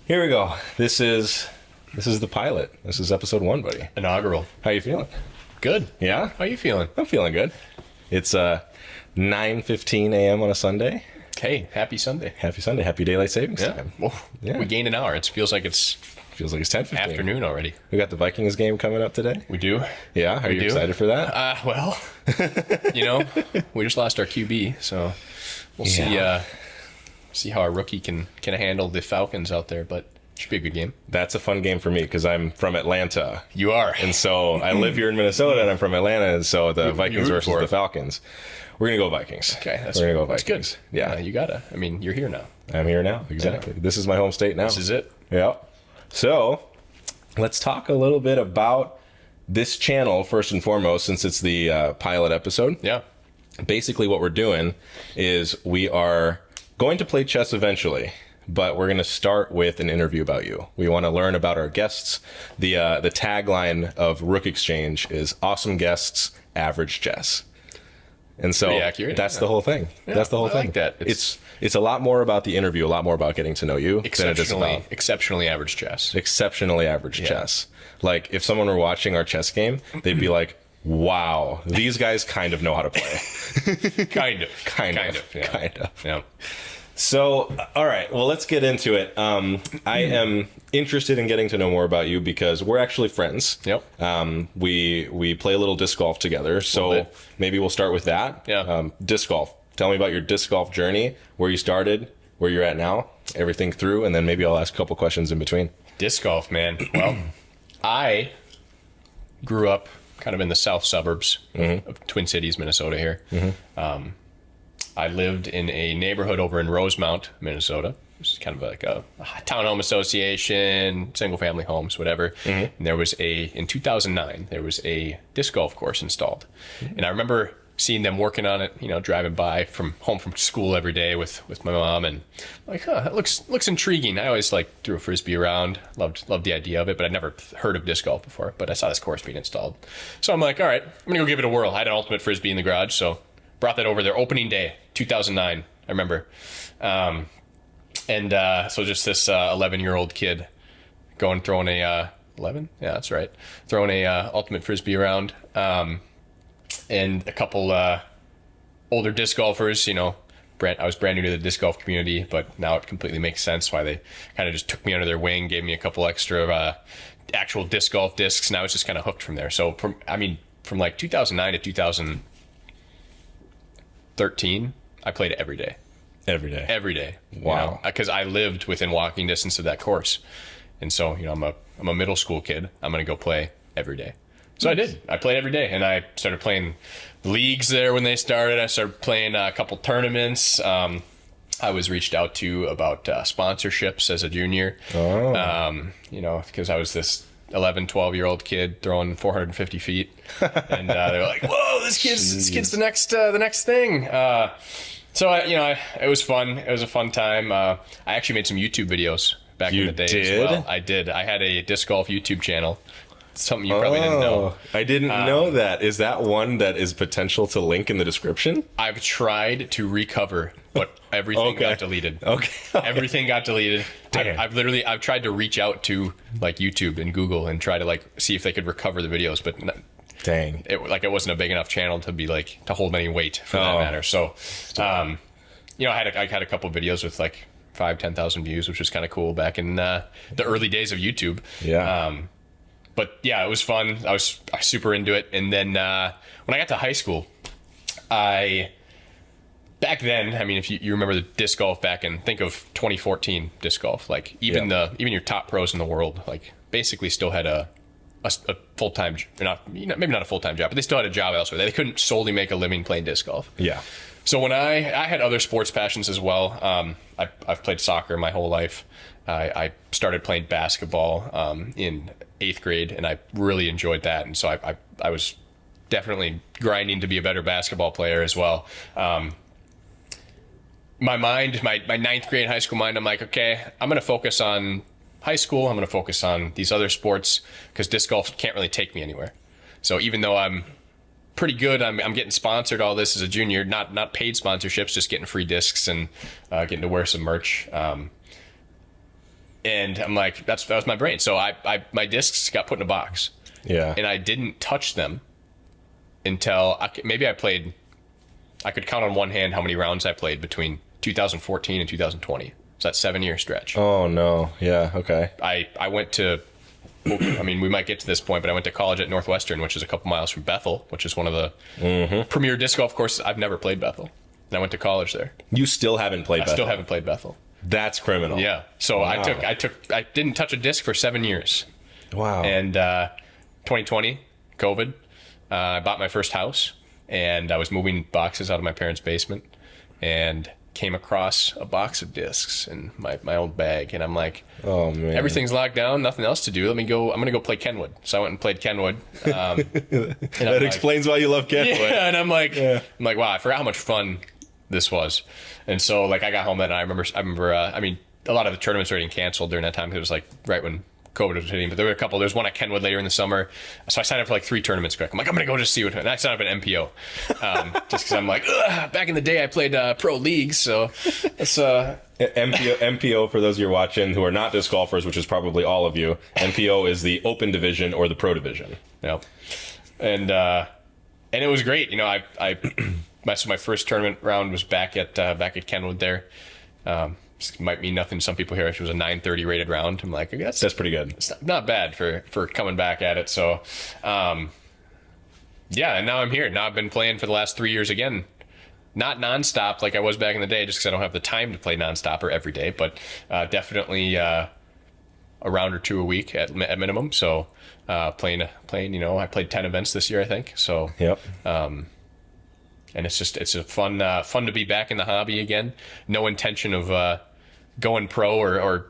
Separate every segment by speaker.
Speaker 1: Here we go. This is the pilot. This is episode 1, buddy.
Speaker 2: Inaugural.
Speaker 1: How you feeling?
Speaker 2: Good.
Speaker 1: Yeah?
Speaker 2: How you feeling?
Speaker 1: I'm feeling good. It's 9:15 a.m. on a Sunday.
Speaker 2: Hey, happy Sunday.
Speaker 1: Happy Sunday. Happy daylight savings time.
Speaker 2: Well, we gained an hour. It feels like it's
Speaker 1: 10:15.
Speaker 2: afternoon already.
Speaker 1: We got the Vikings game coming up today.
Speaker 2: We do.
Speaker 1: Yeah? Are you excited for that?
Speaker 2: Well, we just lost our QB, so we'll see how our rookie can handle the Falcons out there, but it should be a good game.
Speaker 1: That's a fun game for me because I'm from Atlanta.
Speaker 2: You are.
Speaker 1: And so I live here in Minnesota and I'm from Atlanta, and so the Vikings versus the Falcons. We're going to go Vikings.
Speaker 2: Okay,
Speaker 1: we're going to go Vikings.
Speaker 2: That's good.
Speaker 1: Yeah.
Speaker 2: You gotta. I mean, you're here now.
Speaker 1: I'm here now. Exactly. Yeah. This is my home state now.
Speaker 2: This is it.
Speaker 1: Yeah. So let's talk a little bit about this channel first and foremost, since it's the pilot episode.
Speaker 2: Yeah.
Speaker 1: Basically what we're doing is we are going to play chess eventually, but we're going to start with an interview about you. We want to learn about our guests. The tagline of Rook Exchange is awesome guests, average chess. And so that's the whole thing.
Speaker 2: Yeah,
Speaker 1: that's the whole
Speaker 2: I
Speaker 1: thing.
Speaker 2: Like that.
Speaker 1: It's a lot more about the interview, a lot more about getting to know you than it is about
Speaker 2: exceptionally average chess.
Speaker 1: Exceptionally average chess. Like if someone were watching our chess game, they'd be like, wow, these guys kind of know how to play.
Speaker 2: Kind of. Yeah.
Speaker 1: So, all right, well, let's get into it. I am interested in getting to know more about you because we're actually friends.
Speaker 2: Yep.
Speaker 1: We play a little disc golf together, so maybe we'll start with that.
Speaker 2: Yeah.
Speaker 1: Disc golf. Tell me about your disc golf journey, where you started, where you're at now, everything through, and then maybe I'll ask a couple questions in between.
Speaker 2: Disc golf, man. Well, I grew up kind of in the south suburbs of Twin Cities, Minnesota here. Mm-hmm. I lived in a neighborhood over in Rosemount, Minnesota, which is kind of like a townhome association, single family homes, whatever. Mm-hmm. And there was in 2009, there was a disc golf course installed. Mm-hmm. And I remember seeing them working on it, driving by home from school every day with my mom, and like, that looks intriguing. I always threw a frisbee around, loved the idea of it, but I'd never heard of disc golf before. But I saw this course being installed, so I'm like, all right, I'm gonna go give it a whirl. I had an ultimate frisbee in the garage, so brought that over there. Opening day, 2009, I remember, so just this 11-year-old kid throwing a 11, yeah, that's right, throwing a ultimate frisbee around. And a couple older disc golfers, I was brand new to the disc golf community, but now it completely makes sense why they kind of just took me under their wing, gave me a couple extra actual disc golf discs, and I was just kind of hooked from there. So from like 2009 to 2013, I played every day.
Speaker 1: Every day.
Speaker 2: Wow. Because I lived within walking distance of that course. And so, I'm a middle school kid. I'm going to go play every day. So I did. I played every day, and I started playing leagues there when they started. I started playing a couple tournaments. I was reached out to about sponsorships as a junior. Oh. Because I was this 11, 12-year-old kid throwing 450 feet, and they were like, "Whoa, this kid's the next thing." So it was fun. It was a fun time. I actually made some YouTube videos back in the day as well. I did. I had a disc golf YouTube channel. Something you probably didn't know.
Speaker 1: I didn't know that. Is that one that is potential to link in the description?
Speaker 2: I've tried to recover, but everything got deleted.
Speaker 1: Okay.
Speaker 2: Everything got deleted. I've tried to reach out to YouTube and Google and try to see if they could recover the videos, but
Speaker 1: dang,
Speaker 2: it wasn't a big enough channel to be to hold any weight for that matter. So, I had a couple videos with 5,000-10,000 views, which was kind of cool back in the early days of YouTube.
Speaker 1: Yeah.
Speaker 2: But yeah, it was fun. I was super into it. And then when I got to high school, back then, if you remember the disc golf think of 2014 disc golf, even your top pros in the world, basically still had a full-time, maybe not a full-time job, but they still had a job elsewhere. They couldn't solely make a living playing disc golf.
Speaker 1: Yeah.
Speaker 2: So when I had other sports passions as well. I've played soccer my whole life. I started playing basketball in 8th grade, and I really enjoyed that. And so I was definitely grinding to be a better basketball player as well. My 9th grade high school mind, I'm like, okay, I'm going to focus on high school. I'm going to focus on these other sports because disc golf can't really take me anywhere. So even though I'm pretty good, I'm getting sponsored all this as a junior, not paid sponsorships, just getting free discs and getting to wear some merch. And I'm like, that was my brain. So my discs got put in a box.
Speaker 1: Yeah.
Speaker 2: And I didn't touch them until maybe I could count on one hand how many rounds I played between 2014 and 2020. So that's 7-year stretch.
Speaker 1: Oh no. Yeah. Okay.
Speaker 2: I went to, I mean, we might get to this point, but I went to college at Northwestern, which is a couple miles from Bethel, which is one of the premier disc golf courses. I've never played Bethel. And I went to college there.
Speaker 1: You still haven't played Bethel?
Speaker 2: I still haven't played Bethel.
Speaker 1: That's criminal.
Speaker 2: Yeah. So
Speaker 1: wow.
Speaker 2: I didn't touch a disc for 7 years.
Speaker 1: Wow.
Speaker 2: And 2020, COVID, I bought my first house, and I was moving boxes out of my parents' basement, and came across a box of discs in my old bag, and I'm like,
Speaker 1: oh man,
Speaker 2: everything's locked down, nothing else to do. I'm gonna go play Kenwood. So I went and played Kenwood.
Speaker 1: That explains why you love Kenwood.
Speaker 2: Yeah, and I'm like, wow, I forgot how much fun this was. And so like I got home that night. I remember. I mean, a lot of the tournaments were getting canceled during that time. It was like right when COVID was hitting, but there were a couple. There's one at Kenwood later in the summer, so I signed up for like 3 tournaments quick. I'm like, I'm gonna go just see what. And I signed up at MPO, just because I'm like, back in the day I played pro leagues, so it's
Speaker 1: MPO for those of you watching who are not disc golfers, which is probably all of you. MPO is the Open Division or the Pro Division.
Speaker 2: Yep. And it was great. You know, my first tournament round was back at Kenwood there. This might mean nothing to some people here. It was a 930 rated round. I'm like, that's
Speaker 1: pretty good.
Speaker 2: It's not bad for coming back at it. So, yeah, and now I'm here. Now I've been playing for the last 3 years again. Not nonstop like I was back in the day, just because I don't have the time to play nonstop or every day, but definitely a round or 2 a week at minimum. So playing, you know, I played 10 events this year, I think. So
Speaker 1: yep.
Speaker 2: And it's a fun to be back in the hobby again. No intention of going pro or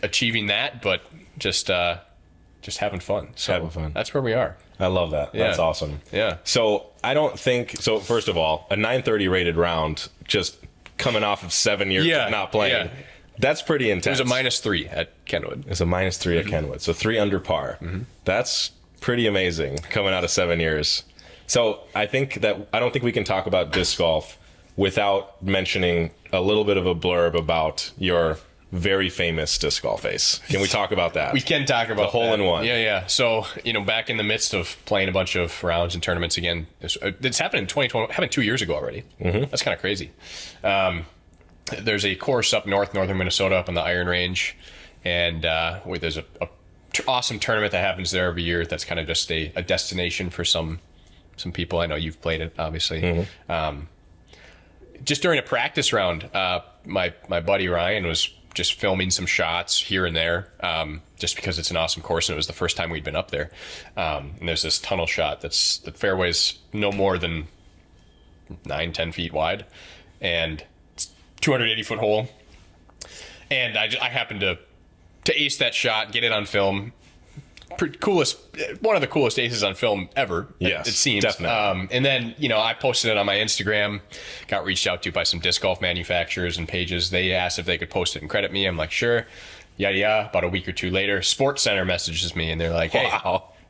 Speaker 2: achieving that, but just having fun. So
Speaker 1: having fun.
Speaker 2: That's where we are.
Speaker 1: I love that.
Speaker 2: Yeah.
Speaker 1: That's awesome.
Speaker 2: Yeah.
Speaker 1: So I don't think so. First of all, a 930 rated round, just coming off of 7 years of not playing. Yeah. That's pretty intense.
Speaker 2: It was a -3 at Kenwood.
Speaker 1: It's a -3 at Kenwood. So 3 under par. Mm-hmm. That's pretty amazing coming out of 7 years. So I don't think we can talk about disc golf without mentioning a little bit of a blurb about your very famous disc golf ace. Can we talk about that?
Speaker 2: We can talk about
Speaker 1: the hole-in-one.
Speaker 2: Yeah. So, you know, back in the midst of playing a bunch of rounds and tournaments again, it's happened in 2020, happened 2 years ago already. Mm-hmm. That's kind of crazy. There's a course up northern Minnesota, up on the Iron Range, and there's a awesome tournament that happens there every year. That's kind of just a destination for some people. I know you've played it, obviously. Mm-hmm. Just during a practice round, my buddy Ryan was just filming some shots here and there, just because it's an awesome course and it was the first time we'd been up there. And there's this tunnel shot the fairway's no more than 9-10 feet wide, and it's 280-foot hole. And I happened to ace that shot, get it on film. One of the coolest aces on film ever.
Speaker 1: Yes,
Speaker 2: it seems.
Speaker 1: Definitely.
Speaker 2: And then, you know, I posted it on my Instagram, got reached out to by some disc golf manufacturers and pages. They asked if they could post it and credit me. I'm like, sure. Yeah. About a week or two later, Sports Center messages me and they're like, hey,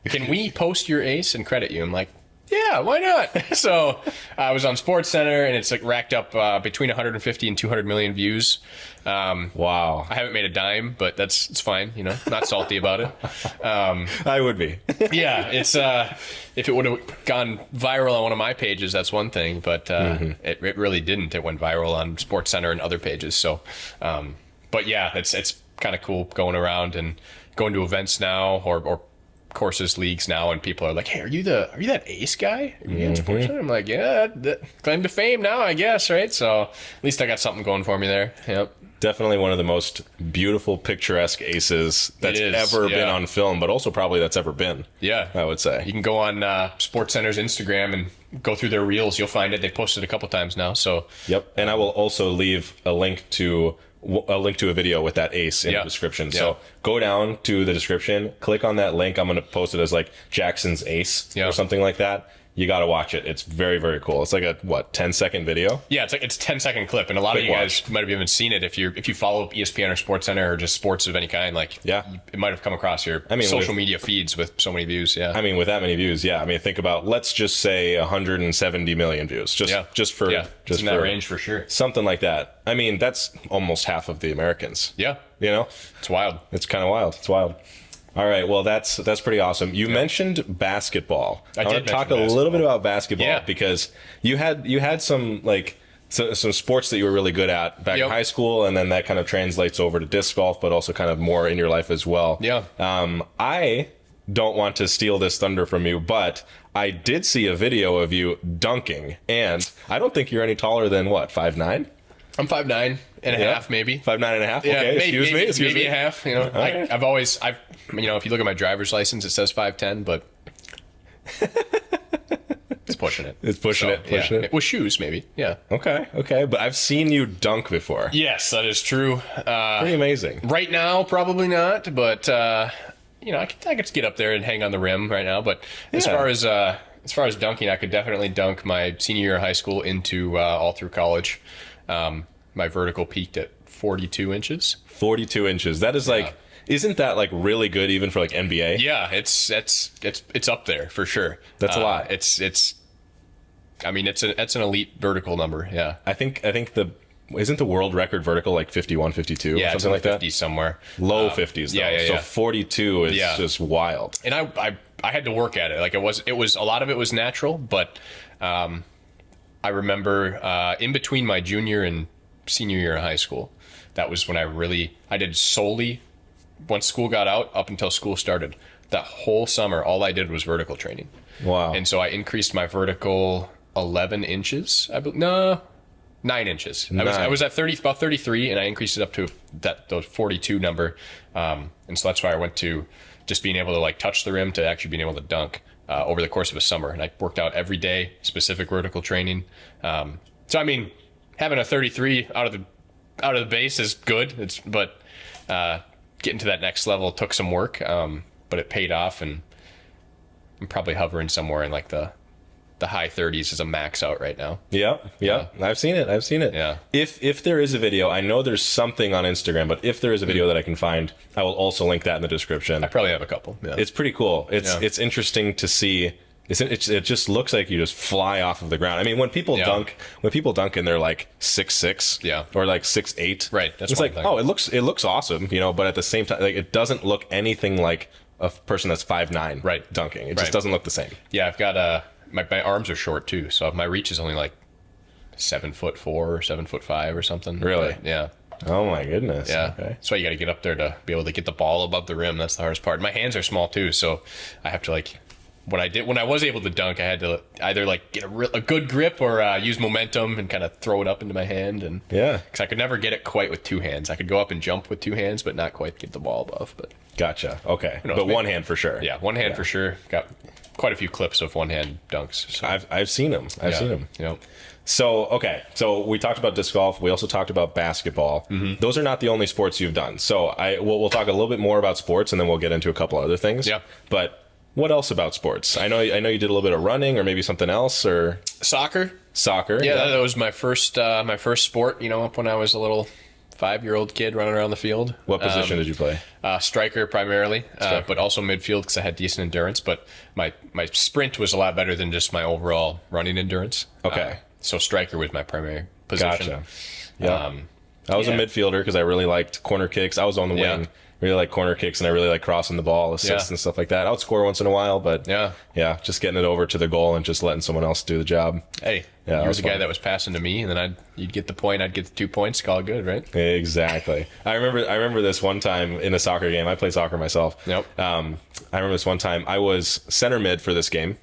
Speaker 2: can we post your ace and credit you? I'm like, yeah, why not? So I was on Sports Center, and it's like racked up between 150 and 200 million views.
Speaker 1: Wow.
Speaker 2: I haven't made a dime, but it's fine. You know, not salty about it.
Speaker 1: I would be.
Speaker 2: Yeah, it's if it would have gone viral on one of my pages, that's one thing, but it really didn't. It went viral on Sports Center and other pages. So, but yeah, it's kind of cool going around and going to events now or courses, leagues now, and people are like, hey, are you that ace guy? Are you in Sports Center? I'm like, yeah, claim to fame now, I guess, right? So at least I got something going for me there. Yep.
Speaker 1: Definitely one of the most beautiful, picturesque aces that's ever been on film, but also probably that's ever been. Yeah, I would say.
Speaker 2: You can go on Sports Center's Instagram and go through their reels. You'll find it. They've posted a couple times now. So
Speaker 1: yep, and I will also leave a link to a video with that ace in the description. So go down to the description, click on that link. I'm going to post it as like Jackson's ace or something like that. You got to watch it. It's very, very cool. It's like a 10-second video?
Speaker 2: Yeah, it's 10-second clip, and a lot
Speaker 1: Quick
Speaker 2: of you
Speaker 1: watch.
Speaker 2: guys might have even seen it if you follow ESPN or SportsCenter or just sports of any kind. Like, it might have come across your social media feeds with so many views. Yeah,
Speaker 1: I mean, with that many views, yeah. I mean, think about, let's just say 170 million views, just for
Speaker 2: in that range for sure.
Speaker 1: Something like that. I mean, that's almost half of the Americans.
Speaker 2: Yeah,
Speaker 1: you know,
Speaker 2: it's wild.
Speaker 1: It's kind of wild. It's wild. All right, well, that's pretty awesome. You mentioned basketball. I want to talk a little bit about basketball because you had some some sports that you were really good at back in high school, and then that kind of translates over to disc golf, but also kind of more in your life as well.
Speaker 2: Yeah.
Speaker 1: I don't want to steal this thunder from you, but I did see a video of you dunking, and I don't think you're any taller than 5'9"?
Speaker 2: I'm 5'9" and a half, maybe
Speaker 1: 5'9" and a half.
Speaker 2: Yeah,
Speaker 1: okay, excuse me.
Speaker 2: Maybe a half. You know, I've always if you look at my driver's license, it says 5'10", but it's pushing it.
Speaker 1: It's pushing it.
Speaker 2: With shoes, maybe. Yeah.
Speaker 1: Okay. But I've seen you dunk before.
Speaker 2: Yes, that is true.
Speaker 1: Pretty amazing.
Speaker 2: Right now, probably not, but I could get up there and hang on the rim right now. But as far as dunking, I could definitely dunk my senior year of high school into all through college. My vertical peaked at 42 inches.
Speaker 1: 42 inches. That is isn't that really good even for NBA?
Speaker 2: Yeah, it's up there for sure.
Speaker 1: That's a lot.
Speaker 2: It's an elite vertical number. Yeah.
Speaker 1: I think isn't the world record vertical 51, 52,
Speaker 2: yeah,
Speaker 1: something like that?
Speaker 2: 50s somewhere.
Speaker 1: Low 50s though.
Speaker 2: Yeah.
Speaker 1: So 42 is just wild.
Speaker 2: And I had to work at it. It was a lot of it was natural, but I remember in between my junior and senior year of high school, that was when I did solely once school got out up until school started. That whole summer, all I did was vertical training.
Speaker 1: Wow.
Speaker 2: And so I increased my vertical 11 inches. 9 inches. I was at about 33, and I increased it up to those 42 number. And so that's why I went to just being able to touch the rim to actually being able to dunk over the course of a summer. And I worked out every day, specific vertical training. So I mean, having a 33 out of the base is good. But getting to that next level took some work, but it paid off, and I'm probably hovering somewhere in the high 30s as a max out right now.
Speaker 1: Yeah. I've seen it.
Speaker 2: Yeah.
Speaker 1: If there is a video, I know there's something on Instagram, but if there is a video that I can find, I will also link that in the description.
Speaker 2: I probably have a couple. Yeah.
Speaker 1: It's pretty cool. It's interesting to see. It just looks like you just fly off of the ground. I mean, when people dunk and they're 6'6", or 6'8",
Speaker 2: right? That's
Speaker 1: it's it looks awesome, but at the same time, it doesn't look anything like a person that's 5'9",
Speaker 2: right,
Speaker 1: dunking. It just doesn't look the same.
Speaker 2: Yeah, I've got my arms are short too, so my reach is only 7'4" or 7'5" or something.
Speaker 1: Really?
Speaker 2: But, yeah.
Speaker 1: Oh my goodness.
Speaker 2: Yeah.
Speaker 1: Okay.
Speaker 2: That's why you got to get up there to be able to get the ball above the rim. That's the hardest part. My hands are small too, so I have to when I was able to dunk, I had to either get a good grip or use momentum and kind of throw it up into my hand, and because I could never get it quite with two hands. I could go up and jump with two hands, but not quite get the ball above. But
Speaker 1: gotcha. Okay,
Speaker 2: knows,
Speaker 1: but one hand for sure.
Speaker 2: Yeah, one hand for sure. Got quite a few clips of one hand dunks. So.
Speaker 1: I've seen them. I've seen them.
Speaker 2: Yep.
Speaker 1: So we talked about disc golf. We also talked about basketball. Mm-hmm. Those are not the only sports you've done. So we'll talk a little bit more about sports, and then we'll get into a couple other things.
Speaker 2: Yeah.
Speaker 1: But what else about sports? I know you did a little bit of running, or maybe something else, or
Speaker 2: soccer.
Speaker 1: Yeah,
Speaker 2: that was my first sport. Up when I was a little 5-year-old kid running around the field.
Speaker 1: What position did you play?
Speaker 2: Striker primarily, but also midfield because I had decent endurance. But my sprint was a lot better than just my overall running endurance.
Speaker 1: Okay.
Speaker 2: So striker was my primary position.
Speaker 1: Gotcha. Yeah. I was a midfielder because I really liked corner kicks. I was on the wing. Really like corner kicks, and I really like crossing the ball, assists and stuff like that. I would score once in a while, but just getting it over to the goal and just letting someone else do the job.
Speaker 2: Hey, you were the guy that was passing to me, and then you'd get the point, I'd get the 2 points, call it good, right?
Speaker 1: Exactly. I remember this one time in a soccer game. I play soccer myself.
Speaker 2: Yep.
Speaker 1: I remember this one time I was center mid for this game,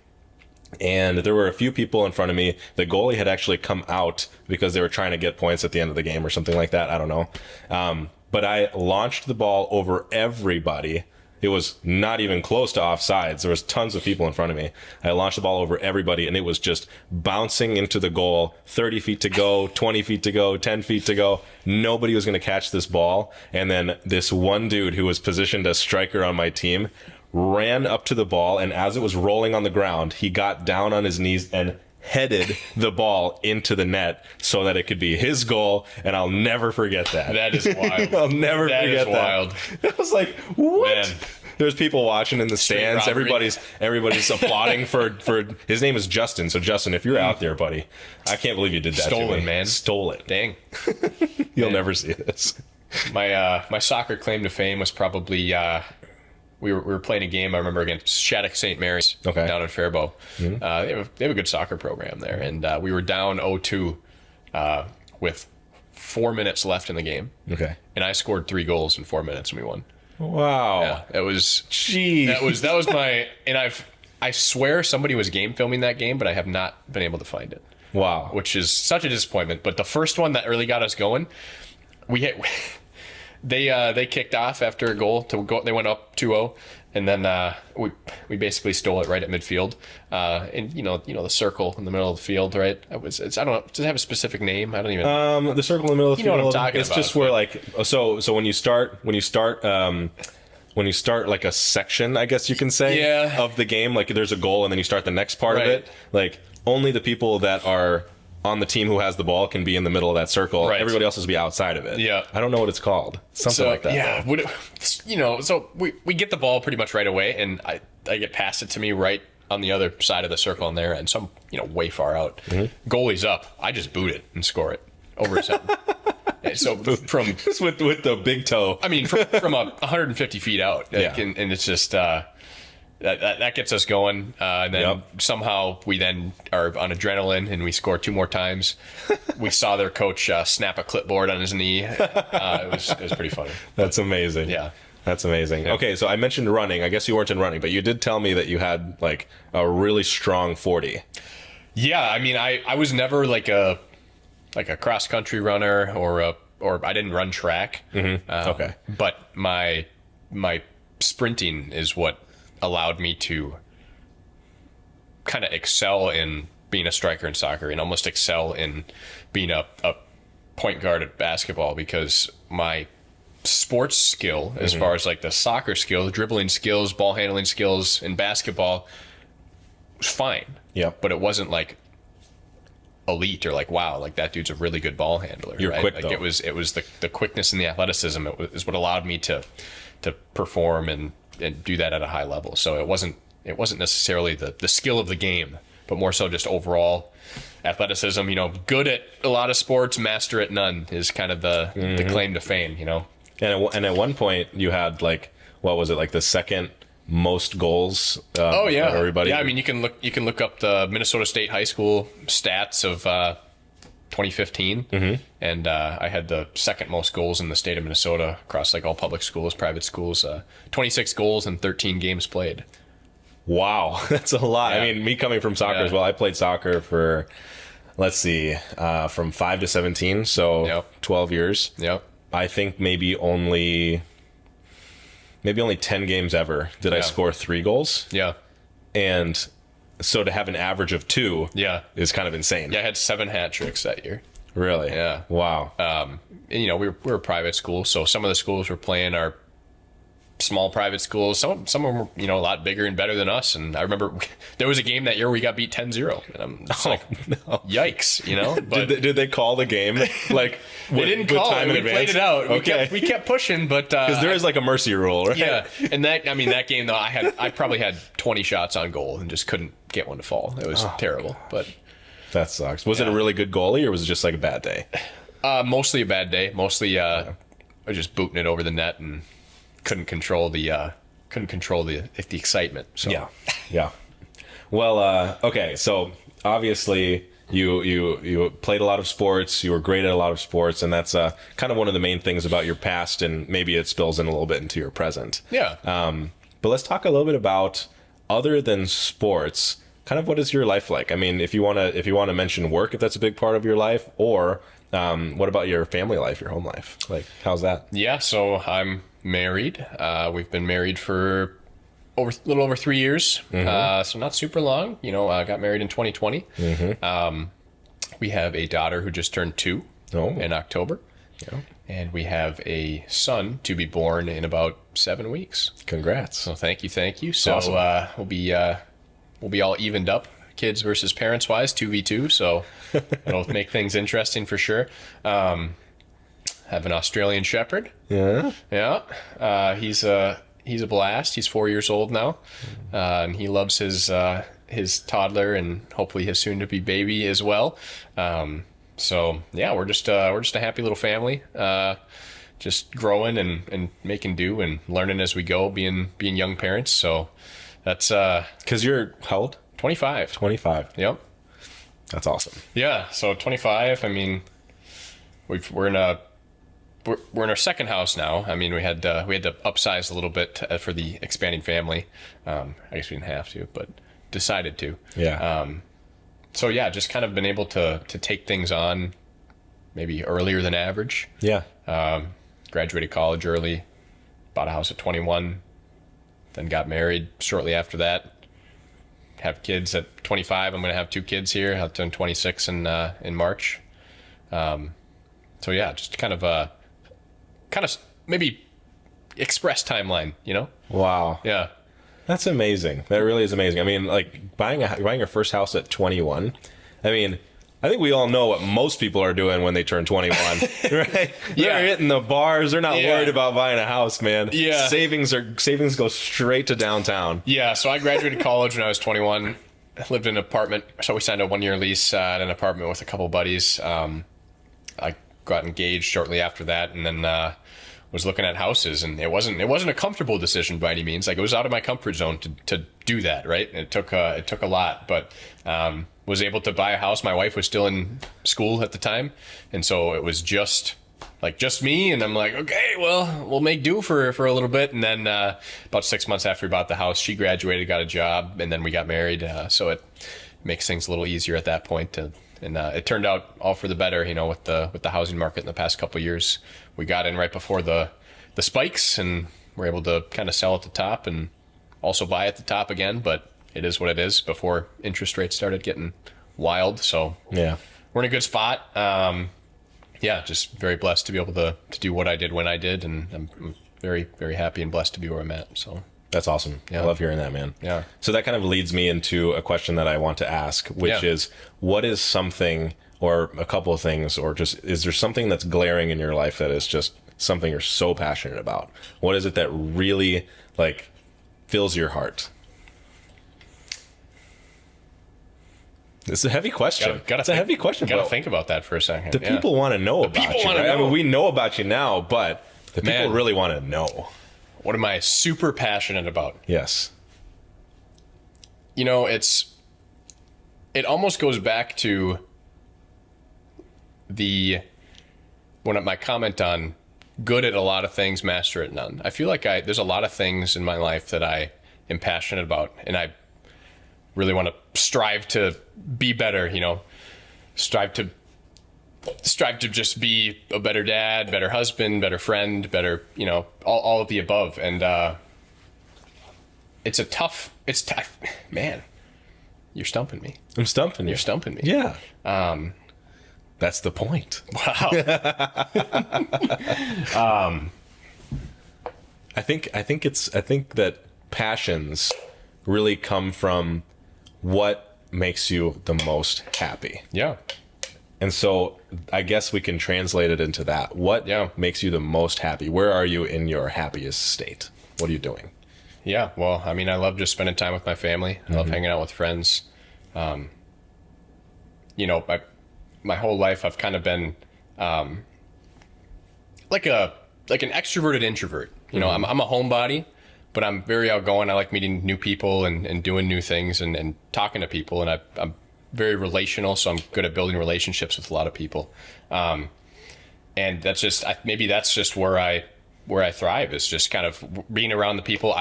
Speaker 1: and there were a few people in front of me. The goalie had actually come out because they were trying to get points at the end of the game or something like that. I don't know. But I launched the ball over everybody. It was not even close to offsides. There was tons of people in front of me. I launched the ball over everybody, and it was just bouncing into the goal. 30 feet to go, 20 feet to go, 10 feet to go. Nobody was going to catch this ball. And then this one dude who was positioned as striker on my team ran up to the ball, and as it was rolling on the ground, he got down on his knees and headed the ball into the net so that it could be his goal, and I'll never forget that.
Speaker 2: That is wild.
Speaker 1: I'll never
Speaker 2: That
Speaker 1: forget
Speaker 2: is wild.
Speaker 1: that. I was like, what?
Speaker 2: Man.
Speaker 1: There's people watching in the stands.
Speaker 2: robbery.
Speaker 1: Everybody's applauding for his name is Justin. So Justin, if you're out there, buddy, I can't believe you did that.
Speaker 2: Stolen,
Speaker 1: to me.
Speaker 2: man.
Speaker 1: Stole it.
Speaker 2: Dang.
Speaker 1: You'll never see this.
Speaker 2: My soccer claim to fame was probably we were playing a game, I remember, against Shattuck St. Mary's down in Faribault. They have a good soccer program there, and we were down 0-2 with 4 minutes left in the game.
Speaker 1: Okay.
Speaker 2: And I scored 3 goals in 4 minutes and we won.
Speaker 1: Wow.
Speaker 2: Yeah, it was.
Speaker 1: Jeez.
Speaker 2: That was my. And I swear somebody was game filming that game, but I have not been able to find it.
Speaker 1: Wow.
Speaker 2: Which is such a disappointment. But the first one that really got us going, we hit. They kicked off after a goal to go. They went up 2-0, and then we basically stole it right at midfield. And you know the circle in the middle of the field, right? I don't know. Does it have a specific name? I don't even.
Speaker 1: The circle in the middle of the
Speaker 2: You know
Speaker 1: field.
Speaker 2: what I'm talking
Speaker 1: it's
Speaker 2: about.
Speaker 1: just where like so when you start like a section, I guess you can say,
Speaker 2: Yeah.
Speaker 1: of the game, like there's a goal and then you start the next part of
Speaker 2: Right.
Speaker 1: it. Like only the people that are on the team who has the ball can be in the middle of that circle.
Speaker 2: Right.
Speaker 1: Everybody else has to be outside of it.
Speaker 2: Yeah.
Speaker 1: I don't know what it's called. Something like that.
Speaker 2: Yeah, so we get the ball pretty much right away, and I get passed it to me right on the other side of the circle in there, and some way far out. Goalie's up. I just boot it and score it over his head. So from
Speaker 1: Just with the big toe.
Speaker 2: I mean from 150 feet out,
Speaker 1: Yeah.
Speaker 2: and it's just. That gets us going, and then somehow we then are on adrenaline and we score 2 more times. We saw their coach snap a clipboard on his knee. It was pretty funny.
Speaker 1: That's amazing.
Speaker 2: Yeah.
Speaker 1: That's amazing. Okay, so I mentioned running. I guess you weren't in running, but you did tell me that you had like a really strong 40.
Speaker 2: Yeah, I mean, I was never like a cross country runner or I didn't run track.
Speaker 1: Okay.
Speaker 2: But my sprinting is what allowed me to kind of excel in being a striker in soccer and almost excel in being a point guard at basketball, because my sports skill, as far as like the soccer skill, dribbling skills, ball handling skills in basketball, was fine.
Speaker 1: Yep.
Speaker 2: But it wasn't like elite or like, wow, like that dude's a really good ball handler.
Speaker 1: You're
Speaker 2: right?
Speaker 1: quick,
Speaker 2: like
Speaker 1: though.
Speaker 2: it was the quickness and the athleticism is what allowed me to perform and do that at a high level. So it wasn't necessarily the skill of the game, but more so just overall athleticism. Good at a lot of sports, master at none is kind of the claim to fame.
Speaker 1: And at one point you had like, what was it, like the second most goals?
Speaker 2: Oh yeah,
Speaker 1: of everybody.
Speaker 2: Yeah, I mean you can look up the Minnesota State high school stats of 2015, and I had the second most goals in the state of Minnesota across like all public schools, private schools. 26 goals and 13 games played.
Speaker 1: Wow, that's a lot.
Speaker 2: Yeah.
Speaker 1: I mean, me coming from soccer
Speaker 2: Yeah.
Speaker 1: as well, I played soccer for, let's see, from 5 to 17, so
Speaker 2: Yep.
Speaker 1: 12 years.
Speaker 2: Yep.
Speaker 1: I think maybe only 10 games ever did I
Speaker 2: Yeah.
Speaker 1: score 3 goals.
Speaker 2: Yeah.
Speaker 1: And so to have an average of 2
Speaker 2: Yeah.
Speaker 1: is kind of insane.
Speaker 2: Yeah, I had 7 hat tricks that year.
Speaker 1: Really?
Speaker 2: Yeah.
Speaker 1: Wow.
Speaker 2: And, we were a private school, so some of the schools we're playing are small private schools. Some of them were, a lot bigger and better than us. And I remember there was a game that year we got beat 10-0. And I'm just like, yikes, But
Speaker 1: did they call the game? Like,
Speaker 2: they didn't call it. We played it out.
Speaker 1: Okay.
Speaker 2: We kept pushing, but
Speaker 1: Because there is like a mercy rule, right?
Speaker 2: yeah. And that game though, I probably had 20 shots on goal and just couldn't get one to fall. It was terrible, but
Speaker 1: That sucks. Was it a really good goalie or was it just like a bad day?
Speaker 2: mostly a bad day. Mostly I was just booting it over the net and couldn't control the excitement. So
Speaker 1: Yeah. Well, okay. So obviously you played a lot of sports. You were great at a lot of sports, and that's kind of one of the main things about your past, and maybe it spills in a little bit into your present.
Speaker 2: yeah.
Speaker 1: But let's talk a little bit about, other than sports, kind of what is your life like? I mean, if you want to mention work, if that's a big part of your life, or what about your family life, your home life? Like, how's that?
Speaker 2: Yeah, so I'm married. We've been married for a little over 3 years, so not super long. I got married in 2020. We have a daughter who just turned 2
Speaker 1: Oh.
Speaker 2: in October,
Speaker 1: Yeah.
Speaker 2: And we have a son to be born in about 7 weeks.
Speaker 1: Congrats.
Speaker 2: So thank you. So
Speaker 1: Awesome.
Speaker 2: we'll be all evened up, kids versus parents wise, 2v2. So it'll make things interesting for sure. Have an Australian Shepherd.
Speaker 1: Yeah.
Speaker 2: Yeah. He's a blast. He's 4 years old now, and he loves his toddler and hopefully his soon to be baby as well. So yeah, we're just a happy little family, just growing and making do and learning as we go, being young parents. So that's
Speaker 1: 'Cause you're how old?
Speaker 2: 25.
Speaker 1: 25.
Speaker 2: Yep.
Speaker 1: That's awesome.
Speaker 2: Yeah. So 25. I mean, we're in our second house now. I mean, we had to upsize a little bit for the expanding family. I guess we didn't have to, but decided to.
Speaker 1: Yeah.
Speaker 2: So yeah, just kind of been able to take things on maybe earlier than average.
Speaker 1: Yeah.
Speaker 2: Graduated college early, bought a house at 21, then got married shortly after that. Have kids at 25. I'm going to have 2 kids here. I'll turn 26 in March. So yeah, just kind of maybe express timeline, you know?
Speaker 1: Wow.
Speaker 2: Yeah.
Speaker 1: That's amazing. That really is amazing. I mean, like buying your first house at 21. I mean, I think we all know what most people are doing when they turn 21, right?
Speaker 2: Yeah.
Speaker 1: They're hitting the bars. They're not worried about buying a house, man.
Speaker 2: Yeah.
Speaker 1: Savings go straight to downtown.
Speaker 2: Yeah. So I graduated college when I was 21. I lived in an apartment. So we signed a 1-year lease at an apartment with a couple buddies. I got engaged shortly after that, and then was looking at houses, and it wasn't a comfortable decision by any means. Like, it was out of my comfort zone to do that, right? And it took a lot, but was able to buy a house. My wife was still in school at the time, and so it was just me. And I'm like, okay, well, we'll make do for a little bit. And then about 6 months after we bought the house, she graduated, got a job, and then we got married. So it makes things a little easier at that point. And it turned out all for the better, you know, with the housing market in the past couple of years. We got in right before the spikes, and we're able to kind of sell at the top and also buy at the top again. But it is what it is before interest rates started getting wild. So
Speaker 1: Yeah.
Speaker 2: we're in a good spot. Yeah, just very blessed to be able to do what I did when I did, and I'm very, very happy and blessed to be where I'm at. So
Speaker 1: That's awesome.
Speaker 2: Yeah.
Speaker 1: I love hearing that, man.
Speaker 2: Yeah.
Speaker 1: So that kind of leads me into a question that I want to ask, which
Speaker 2: Yeah.
Speaker 1: is, what is something or a couple of things, or just, is there something that's glaring in your life that is just something you're so passionate about? What is it that really like fills your heart? It's a heavy question. It's a heavy question.
Speaker 2: Gotta
Speaker 1: but
Speaker 2: think about that for a second.
Speaker 1: The people want to know about
Speaker 2: people
Speaker 1: you.
Speaker 2: wanna
Speaker 1: Right? I
Speaker 2: know.
Speaker 1: mean, we know about you now, but the people
Speaker 2: Man.
Speaker 1: really want to know.
Speaker 2: What am I super passionate about?
Speaker 1: Yes.
Speaker 2: You know, it almost goes back to my comment on good at a lot of things, master at none. I feel like there's a lot of things in my life that I am passionate about, and I really want to strive to be better, you know, strive to just be a better dad, better husband, better friend, better, you know, all of the above. And it's tough, man. You're stumping me.
Speaker 1: I'm stumping you.
Speaker 2: You're stumping me.
Speaker 1: Yeah. That's the point.
Speaker 2: Wow.
Speaker 1: I think that passions really come from what makes you the most happy.
Speaker 2: Yeah.
Speaker 1: And so I guess we can translate it into that. What makes you the most happy? Where are you in your happiest state? What are you doing?
Speaker 2: Yeah. Well, I mean, I love just spending time with my family. I love hanging out with friends. You know, my whole life I've kind of been like an extroverted introvert. You know, I'm a homebody, but I'm very outgoing. I like meeting new people and doing new things and talking to people. And I'm very relational, so I'm good at building relationships with a lot of people. And that's just maybe that's just where I thrive, is just kind of being around the people.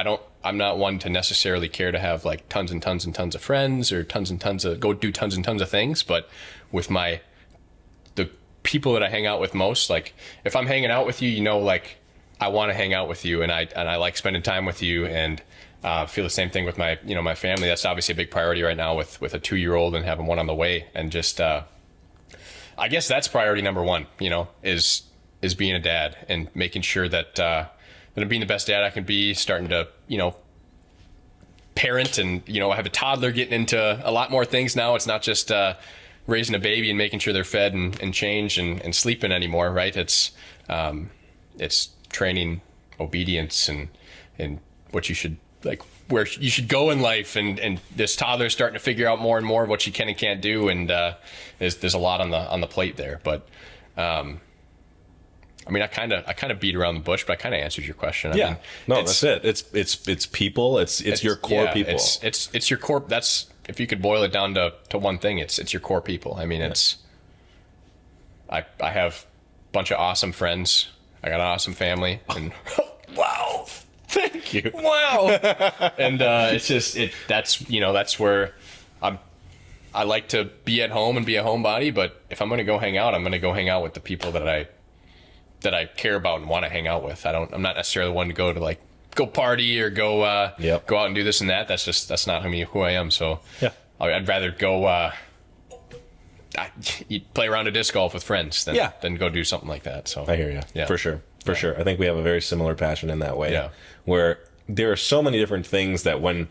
Speaker 2: I'm not one to necessarily care to have like tons and tons and tons of friends or tons and tons of things. But with the people that I hang out with most, like if I'm hanging out with you, you know, like I want to hang out with you, and I like spending time with you, and feel the same thing with my family. That's obviously a big priority right now with a 2-year-old and having one on the way. And just, I guess that's priority number one, you know, is is being a dad and making sure that that I'm being the best dad I can be, starting to, parent and, I have a toddler getting into a lot more things now. It's not just raising a baby and making sure they're fed and changed and sleeping anymore, right? It's training obedience and what you should, like, where you should go in life, and this toddler is starting to figure out more and more what she can and can't do, and there's a lot on the plate there. But I mean, I kind of beat around the bush, but I kind of answered your question.
Speaker 1: Yeah, that's it. It's people. It's your core people.
Speaker 2: It's your core. That's, if you could boil it down to one thing, it's your core people. I mean, I have a bunch of awesome friends. I got an awesome family, and
Speaker 1: Wow. Thank you.
Speaker 2: wow. And it's just that's where I like to be at home and be a homebody. But if I'm going to go hang out, I'm going to go hang out with the people that I care about and want to hang out with. I'm not necessarily one to go party or go out and do this and that. That's not who I am. So
Speaker 1: yeah,
Speaker 2: I'd rather go play around a disc golf with friends than go do something like that. So
Speaker 1: I hear you.
Speaker 2: Yeah.
Speaker 1: For sure. I think we have a very similar passion in that way.
Speaker 2: Yeah.
Speaker 1: Where there are so many different things that when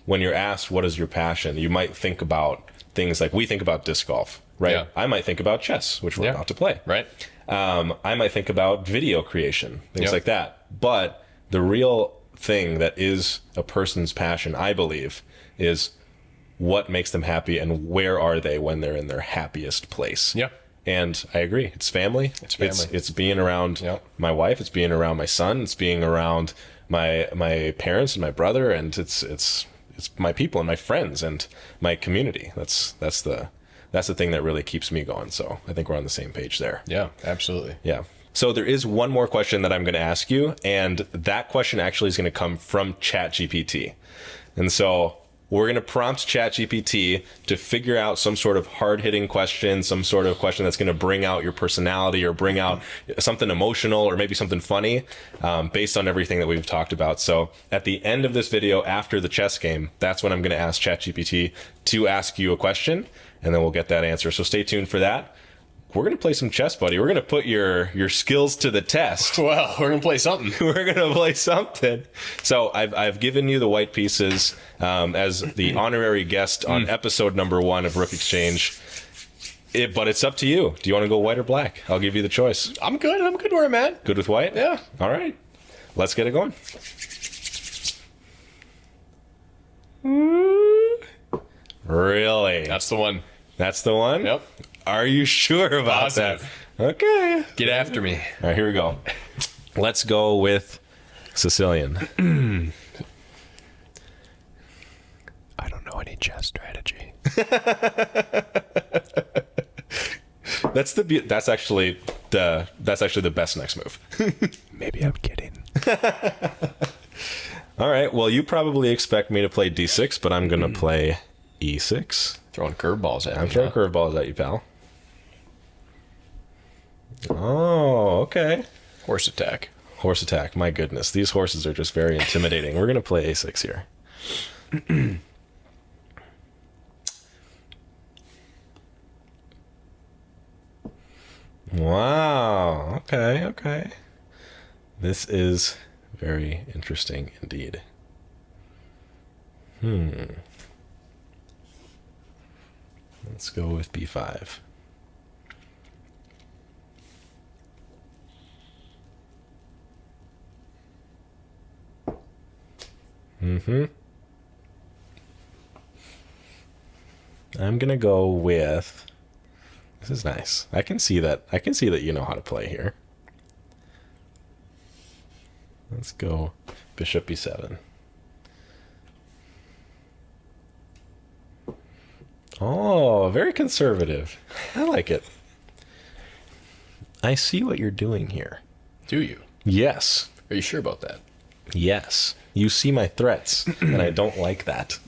Speaker 1: you're asked what is your passion, you might think about things like we think about disc golf, right?
Speaker 2: Yeah.
Speaker 1: I might think about chess, which we're about to play.
Speaker 2: Right.
Speaker 1: I might think about video creation, things like that. But the real thing that is a person's passion, I believe, is what makes them happy and where are they when they're in their happiest place.
Speaker 2: Yeah.
Speaker 1: And I agree. It's family.
Speaker 2: It's family.
Speaker 1: It's being around my wife. It's being around my son. It's being around my parents and my brother. And it's my people and my friends and my community. That's the thing that really keeps me going. So I think we're on the same page there.
Speaker 2: Yeah, absolutely.
Speaker 1: Yeah. So there is one more question that I'm going to ask you, and that question actually is going to come from ChatGPT. And so we're going to prompt ChatGPT to figure out some sort of hard-hitting question, some sort of question that's going to bring out your personality or bring out something emotional or maybe something funny based on everything that we've talked about. So at the end of this video, after the chess game, that's when I'm going to ask ChatGPT to ask you a question, and then we'll get that answer. So stay tuned for that. We're going to play some chess, buddy. We're going to put your skills to the test.
Speaker 2: Well, we're going to play something.
Speaker 1: We're going to play something. So I've given you the white pieces as the honorary guest on episode number 1 of Rook Exchange. But it's up to you. Do you want to go white or black? I'll give you the choice.
Speaker 2: I'm good. I'm good where I'm at.
Speaker 1: Good with white?
Speaker 2: Yeah.
Speaker 1: All right. Let's get it going. Really?
Speaker 2: That's the one.
Speaker 1: That's the one?
Speaker 2: Yep.
Speaker 1: Are you sure about
Speaker 2: Positive.
Speaker 1: that? Okay.
Speaker 2: Get after me.
Speaker 1: All right, here we go. Let's go with Sicilian.
Speaker 2: I don't know any chess strategy.
Speaker 1: That's actually the best next move.
Speaker 2: Maybe I'm kidding.
Speaker 1: All right. Well, you probably expect me to play D6, but I'm going to play E6.
Speaker 2: Throwing curveballs at me.
Speaker 1: I'm throwing curveballs at you, pal. Oh, okay.
Speaker 2: Horse attack.
Speaker 1: Horse attack. My goodness. These horses are just very intimidating. We're going to play A6 here. Wow. Okay. This is very interesting indeed. Let's go with B5. I'm gonna go with. This is nice. I can see that you know how to play here. Let's go Bishop B7. Oh, very conservative. I like it. I see what you're doing here.
Speaker 2: Do you?
Speaker 1: Yes.
Speaker 2: Are you sure about that?
Speaker 1: Yes. You see my threats, and I don't like that.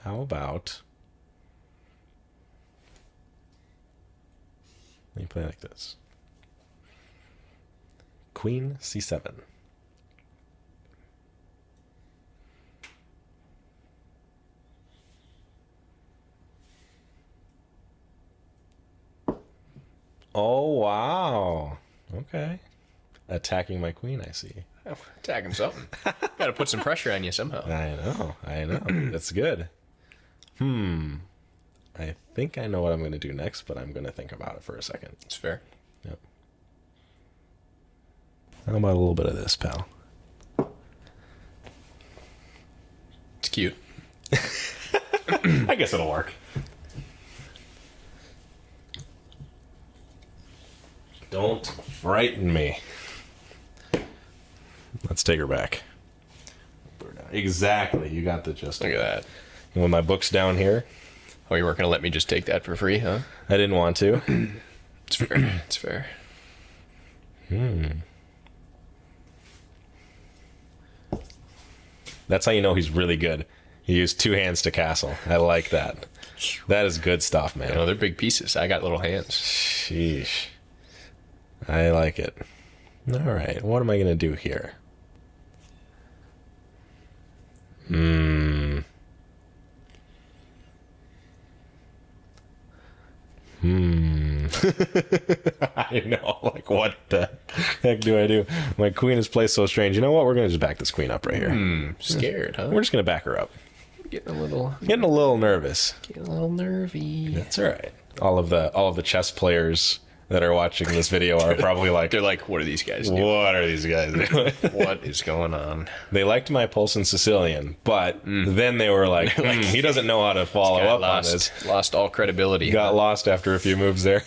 Speaker 1: How about... Let me play like this. Queen C7. Oh, wow. Okay. Attacking my queen, I see.
Speaker 2: Oh, attacking something. Got to put some pressure on you somehow.
Speaker 1: I know. That's good. I think I know what I'm going to do next, but I'm going to think about it for a second.
Speaker 2: It's fair.
Speaker 1: Yep. How about a little bit of this, pal?
Speaker 2: It's cute.
Speaker 1: I guess it'll work. Don't frighten me. Let's take her back. Exactly. You got the gist.
Speaker 2: Look at that.
Speaker 1: You want my books down here?
Speaker 2: Oh, you weren't going to let me just take that for free, huh?
Speaker 1: I didn't want to.
Speaker 2: It's fair. It's fair.
Speaker 1: That's how you know he's really good. He used 2 hands to castle. I like that. That is good stuff, man.
Speaker 2: You know, they're big pieces. I got little hands.
Speaker 1: Sheesh. I like it. All right. What am I going to do here? I know. Like, what the heck do I do? My queen is placed so strange. You know what? We're going to just back this queen up right here.
Speaker 2: Scared, huh?
Speaker 1: We're just going to back her up.
Speaker 2: Getting a little
Speaker 1: Nervous.
Speaker 2: nervy.
Speaker 1: That's all right. All of the chess players that are watching this video are probably like,
Speaker 2: They're like, what are these guys doing?
Speaker 1: what are these guys doing?
Speaker 2: What is going on?
Speaker 1: They liked my Pulse in Sicilian, but then they were like, he doesn't know how to follow up on this.
Speaker 2: Lost all credibility.
Speaker 1: Got lost after a few moves there.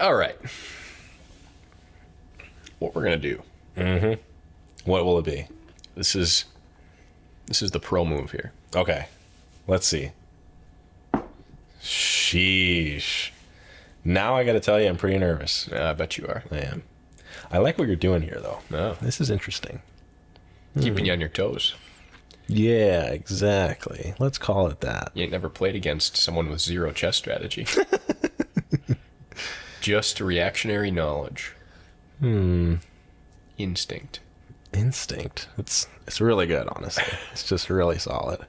Speaker 2: All right. What we're going to do.
Speaker 1: What will it be?
Speaker 2: This is the pro move here.
Speaker 1: Okay. Let's see. Sheesh. Now I got to tell you, I'm pretty nervous.
Speaker 2: I bet you are.
Speaker 1: I am. I like what you're doing here, though.
Speaker 2: Oh.
Speaker 1: This is interesting.
Speaker 2: Keeping you on your toes.
Speaker 1: Yeah, exactly. Let's call it that.
Speaker 2: You ain't never played against someone with 0 chess strategy. Just reactionary knowledge. Instinct.
Speaker 1: Instinct. It's really good, honestly. It's just really solid.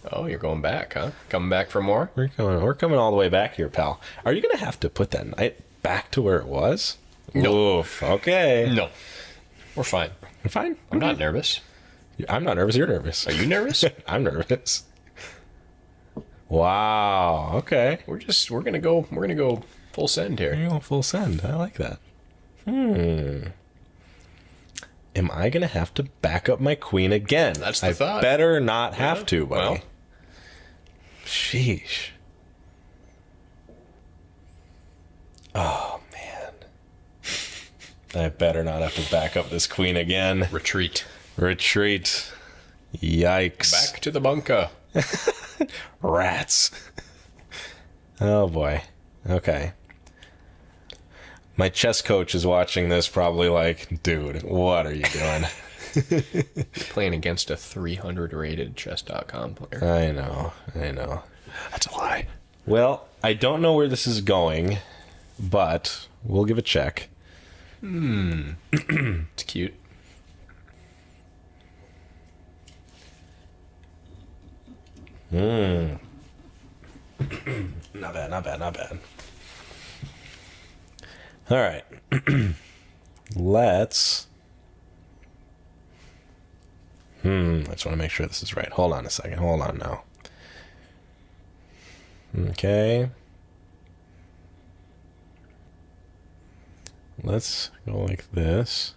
Speaker 2: Oh, you're going back, huh? Coming back for more?
Speaker 1: We're coming all the way back here, pal. Are you gonna have to put that knight back to where it was?
Speaker 2: No.
Speaker 1: Oof. Okay.
Speaker 2: No. We're fine.
Speaker 1: I'm fine.
Speaker 2: I'm not nervous.
Speaker 1: I'm not nervous. You're nervous.
Speaker 2: Are you nervous?
Speaker 1: I'm nervous. Wow. Okay.
Speaker 2: We're gonna go full send here.
Speaker 1: You're going full send. I like that. Am I gonna have to back up my queen again?
Speaker 2: That's the thought.
Speaker 1: Better not have to, buddy.
Speaker 2: Well.
Speaker 1: Sheesh. Oh man. I better not have to back up this queen again.
Speaker 2: Retreat.
Speaker 1: Yikes.
Speaker 2: Back to the bunker.
Speaker 1: Rats. Oh boy. Okay. My chess coach is watching this probably like, dude, what are you doing?
Speaker 2: You're playing against a 300 rated chess.com player.
Speaker 1: I know. That's a lie. Well, I don't know where this is going, but we'll give a check.
Speaker 2: It's cute.
Speaker 1: Not bad. All right. Let's... I just want to make sure this is right. Hold on a second. Hold on now. Okay. Let's go like this.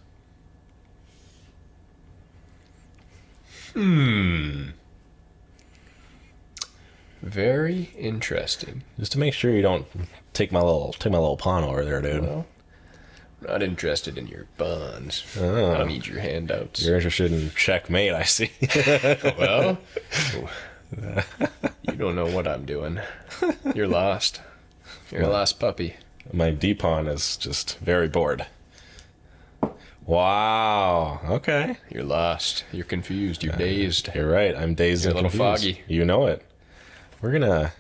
Speaker 2: Very interesting.
Speaker 1: Just to make sure you don't take my little pawn over there, dude.
Speaker 2: Well, not interested in your bonds.
Speaker 1: Oh.
Speaker 2: I don't need your handouts.
Speaker 1: You're interested in checkmate, I see.
Speaker 2: Well, you don't know what I'm doing. You're lost. You're a lost puppy.
Speaker 1: My D-pawn is just very bored. Wow. Okay.
Speaker 2: You're lost. You're confused. You're dazed.
Speaker 1: You're right. I'm dazed
Speaker 2: You're
Speaker 1: and
Speaker 2: a little
Speaker 1: confused.
Speaker 2: foggy.
Speaker 1: You know it. We're gonna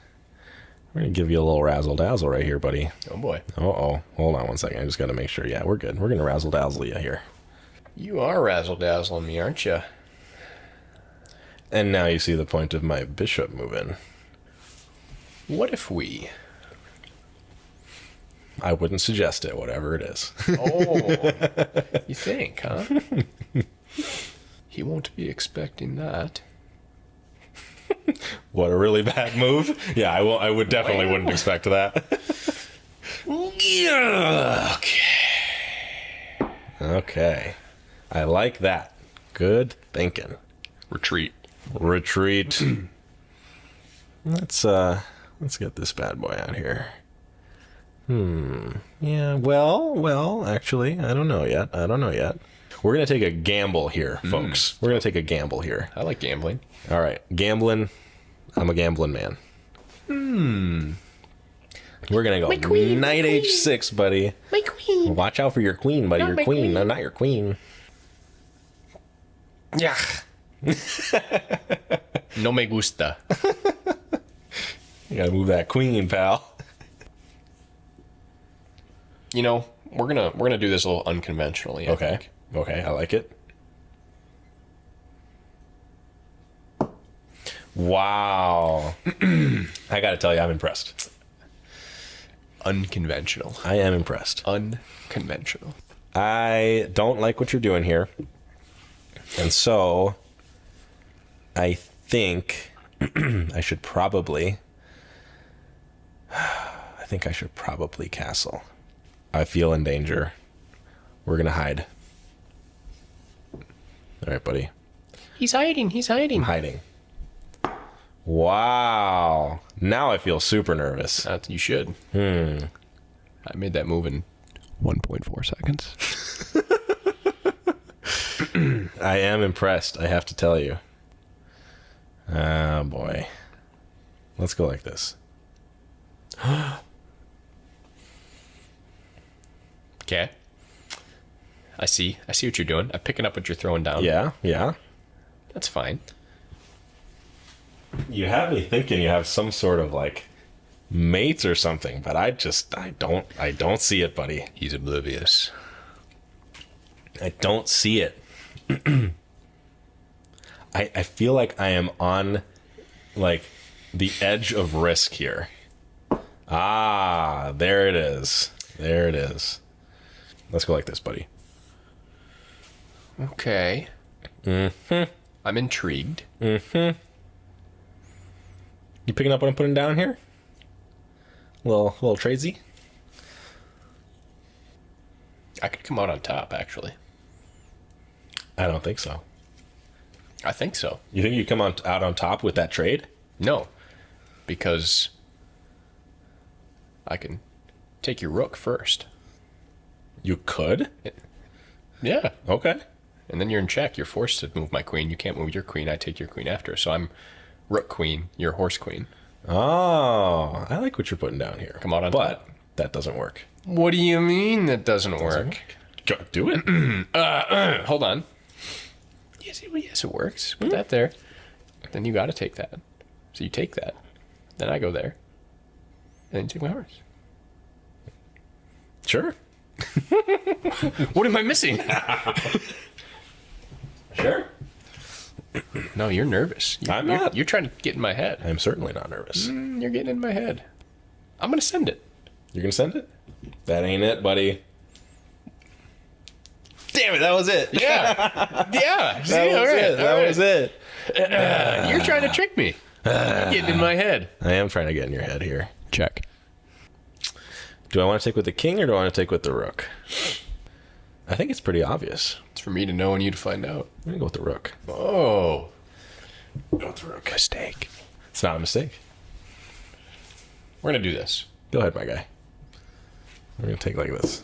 Speaker 1: give you a little razzle dazzle right here, buddy.
Speaker 2: Oh boy.
Speaker 1: Uh-oh. Hold on one second. I just gotta make sure. Yeah, we're good. We're gonna razzle dazzle you here.
Speaker 2: You are razzle dazzling me, aren't you?
Speaker 1: And now you see the point of my bishop moving.
Speaker 2: What if we...
Speaker 1: I wouldn't suggest it, whatever it is.
Speaker 2: Oh, you think, huh? He won't be expecting that.
Speaker 1: What a really bad move. Yeah, I would definitely wouldn't expect that.
Speaker 2: Yeah.
Speaker 1: Okay. I like that. Good thinking.
Speaker 2: Retreat.
Speaker 1: Let's get this bad boy out here. Yeah, well, actually, I don't know yet. We're going to take a gamble here, folks. We're going to take a gamble here.
Speaker 2: I like gambling.
Speaker 1: All right, gambling. I'm a gambling man. We're going to go knight h6, buddy.
Speaker 3: My queen.
Speaker 1: Watch out for your queen, buddy. Your
Speaker 3: my
Speaker 1: queen.
Speaker 3: queen.
Speaker 1: No, not your queen.
Speaker 2: Yeah. No me gusta.
Speaker 1: You got to move that queen, pal.
Speaker 2: You know, we're gonna do this a little unconventionally. I think.
Speaker 1: Okay, I like it. Wow. I got to tell you, I'm impressed.
Speaker 2: Unconventional.
Speaker 1: I am impressed.
Speaker 2: Unconventional.
Speaker 1: I don't like what you're doing here. And so I think I should probably castle. I feel in danger. We're going to hide. All right, buddy.
Speaker 3: He's hiding.
Speaker 1: I'm hiding. Wow. Now I feel super nervous.
Speaker 2: You should. I made that move in 1.4 seconds.
Speaker 1: I am impressed, I have to tell you. Ah, boy. Let's go like this.
Speaker 2: Okay. I see what you're doing. I'm picking up what you're throwing down.
Speaker 1: Yeah.
Speaker 2: That's fine.
Speaker 1: You have me thinking you have some sort of like mates or something, but I don't see it, buddy.
Speaker 2: He's oblivious.
Speaker 1: I don't see it. I feel like I am on like the edge of risk here. Ah, there it is. Let's go like this, buddy.
Speaker 2: Okay. I'm intrigued.
Speaker 1: You picking up what I'm putting down here? Little tradesy?
Speaker 2: I could come out on top, actually.
Speaker 1: I don't think so.
Speaker 2: I think so.
Speaker 1: You think you come out on top with that trade?
Speaker 2: No, because I can take your rook first.
Speaker 1: You could?
Speaker 2: Yeah.
Speaker 1: Okay.
Speaker 2: And then you're in check. You're forced to move my queen. You can't move your queen. I take your queen after. So I'm rook queen. You're horse queen.
Speaker 1: Oh, I like what you're putting down here.
Speaker 2: Come out on
Speaker 1: but
Speaker 2: top.
Speaker 1: That doesn't work.
Speaker 2: What do you mean that doesn't work?
Speaker 1: Go, do it.
Speaker 2: Hold on. Yes, it works. Put that there. Then you got to take that. So you take that. Then I go there. And then you take my horse.
Speaker 1: Sure.
Speaker 2: What am I missing?
Speaker 1: Sure.
Speaker 2: No, you're nervous.
Speaker 1: I'm not.
Speaker 2: You're trying to get in my head.
Speaker 1: I'm certainly not nervous.
Speaker 2: You're getting in my head. I'm going to send it.
Speaker 1: You're going to send it? That ain't it, buddy. Damn it, that was it.
Speaker 2: Yeah. Yeah. See,
Speaker 1: That was it.
Speaker 2: You're trying to trick me. You're getting in my head.
Speaker 1: I am trying to get in your head here.
Speaker 2: Check.
Speaker 1: Do I want to take with the king or do I want to take with the rook? I think it's pretty obvious.
Speaker 2: It's for me to know and you to find out.
Speaker 1: I'm going to go with the rook.
Speaker 2: Oh.
Speaker 1: Go with the rook.
Speaker 2: Mistake.
Speaker 1: It's not a mistake.
Speaker 2: We're going to do this.
Speaker 1: Go ahead, my guy. We're going to take like this.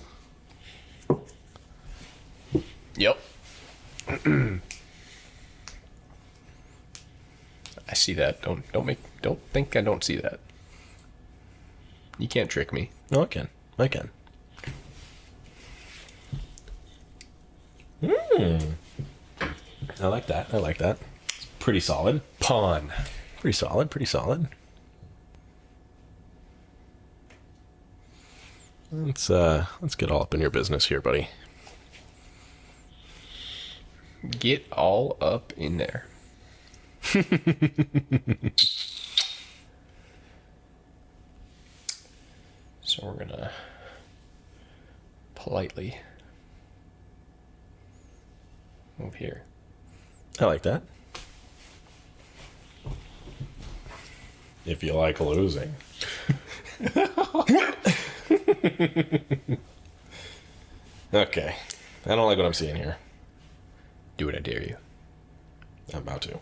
Speaker 2: Yep. I see that. Don't think I don't see that. You can't trick me.
Speaker 1: No, I can. I like that. It's pretty solid.
Speaker 2: Pawn.
Speaker 1: Pretty solid. Let's get all up in your business here, buddy.
Speaker 2: Get all up in there. we're gonna politely move here.
Speaker 1: I like that. If you like losing. Okay. I don't like what I'm seeing here.
Speaker 2: Do what I dare you.
Speaker 1: I'm about to.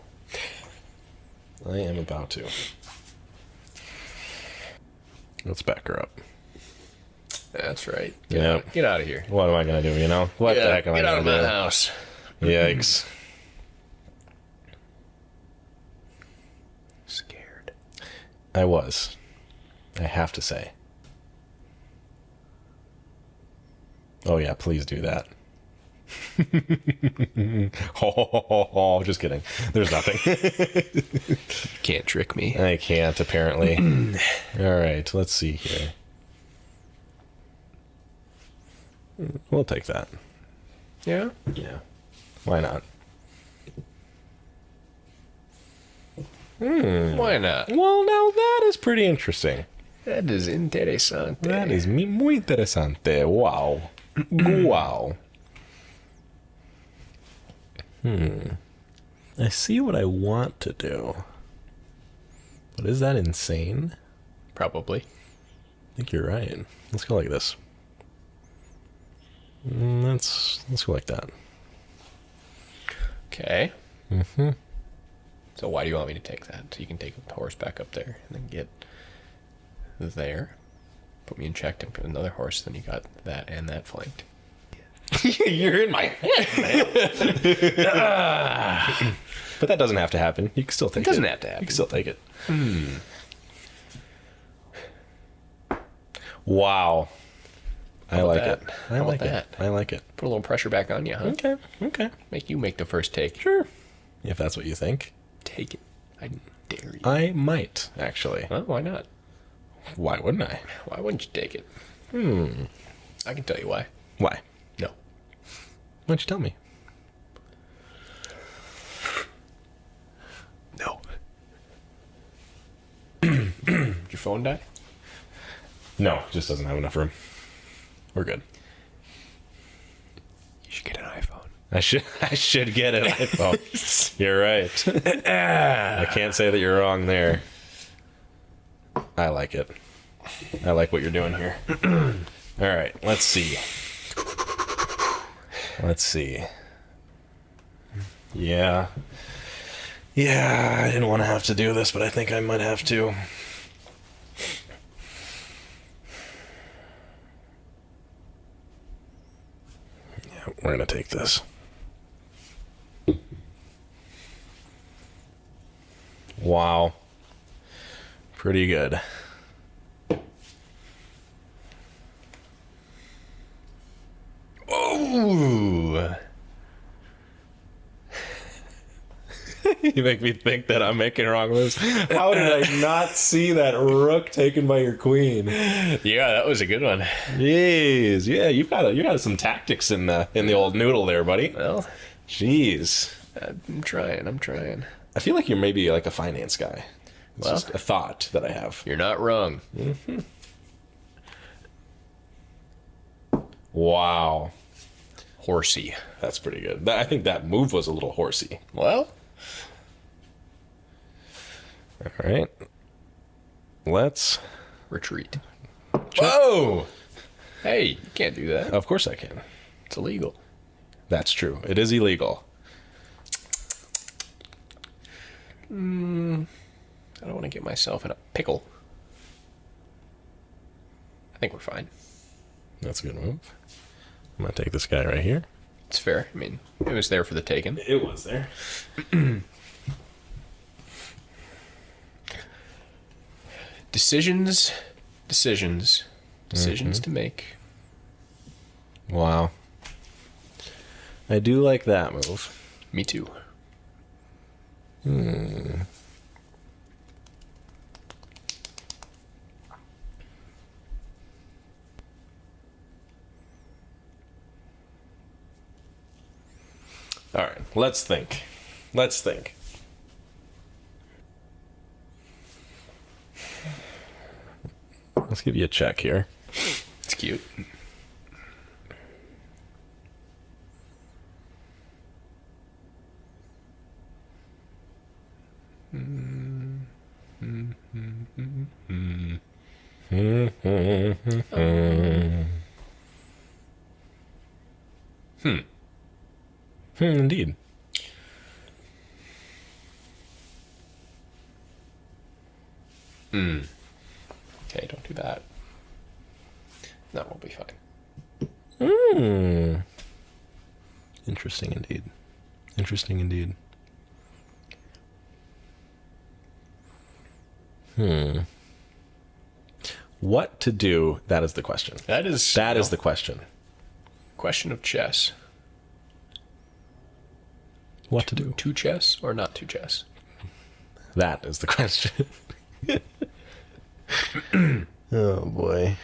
Speaker 1: I am about to. Let's back her up.
Speaker 2: That's right.
Speaker 1: Yep.
Speaker 2: Get out of here.
Speaker 1: What am I going to do, you know? What the heck am I
Speaker 2: Get out
Speaker 1: going
Speaker 2: of
Speaker 1: to
Speaker 2: my
Speaker 1: do?
Speaker 2: house.
Speaker 1: Yikes.
Speaker 2: Scared.
Speaker 1: I was. I have to say. Oh, yeah, please do that. Oh, just kidding. There's nothing.
Speaker 2: Can't trick me.
Speaker 1: I can't, apparently. All right, let's see here. We'll take that.
Speaker 2: Yeah?
Speaker 1: Yeah. Why not?
Speaker 2: Why not?
Speaker 1: Well, now that is pretty interesting.
Speaker 2: That is interesante.
Speaker 1: That is muy interesante. Wow. Wow. I see what I want to do. But is that insane?
Speaker 2: Probably.
Speaker 1: I think you're right. Let's go like this. Let's go like that.
Speaker 2: Okay. So why do you want me to take that? So you can take the horse back up there and then get there. Put me in check and put another horse. Then you got that and that flanked.
Speaker 1: You're in my head, man. But that doesn't have to happen. You can still take it.
Speaker 2: It doesn't have to happen.
Speaker 1: You can still take it. Wow. I
Speaker 2: about
Speaker 1: like
Speaker 2: that?
Speaker 1: it.
Speaker 2: How
Speaker 1: I
Speaker 2: about
Speaker 1: like it.
Speaker 2: that?
Speaker 1: I like it.
Speaker 2: Put a little pressure back on you, huh?
Speaker 1: Okay. Okay.
Speaker 2: Make you make the first take.
Speaker 1: Sure. If that's what you think.
Speaker 2: Take it. I dare you.
Speaker 1: I might, actually.
Speaker 2: Well, why not?
Speaker 1: Why wouldn't I?
Speaker 2: Why wouldn't you take it? I can tell you why.
Speaker 1: Why?
Speaker 2: No.
Speaker 1: Why don't you tell me?
Speaker 2: No. Did your phone die?
Speaker 1: No, it just doesn't have enough room. We're good.
Speaker 2: You should get an iPhone.
Speaker 1: I should get an iPhone. You're right. I can't say that you're wrong there. I like it. I like what you're doing here. All right, let's see. Let's see. Yeah. Yeah, I didn't want to have to do this, but I think I might have to. Yeah, we're going to take this. Wow. Pretty good.
Speaker 2: Oh!
Speaker 1: You make me think that I'm making wrong moves. How did I not see that rook taken by your queen?
Speaker 2: Yeah, that was a good one.
Speaker 1: Jeez, yeah, you got some tactics in the old noodle there, buddy.
Speaker 2: Well,
Speaker 1: Jeez,
Speaker 2: I'm trying.
Speaker 1: I feel like you're maybe like a finance guy. It's
Speaker 2: Well.
Speaker 1: just a thought that I have.
Speaker 2: You're not wrong.
Speaker 1: Wow,
Speaker 2: Horsey.
Speaker 1: that's pretty good. I think that move was a little horsey.
Speaker 2: Well,
Speaker 1: All right, let's.
Speaker 2: retreat. Whoa! Hey, you can't do that.
Speaker 1: Of course I can.
Speaker 2: It's illegal.
Speaker 1: That's true. It is illegal.
Speaker 2: I don't want to get myself in a pickle. I think we're fine.
Speaker 1: That's a good move. I'm gonna take this guy right here.
Speaker 2: It's fair. I mean, it was there for the taking.
Speaker 1: It was there.
Speaker 2: Decisions to make.
Speaker 1: Wow. I do like that move.
Speaker 2: Me too.
Speaker 1: All right, let's think. Let's give you a check here.
Speaker 2: It's cute.
Speaker 1: Indeed.
Speaker 2: Okay, don't do that. That will be fine.
Speaker 1: Interesting indeed. Interesting indeed. What to do? That is the question.
Speaker 2: That is
Speaker 1: the question.
Speaker 2: question of chess.
Speaker 1: What to do?
Speaker 2: To chess or not to chess?
Speaker 1: That is the question. Oh boy.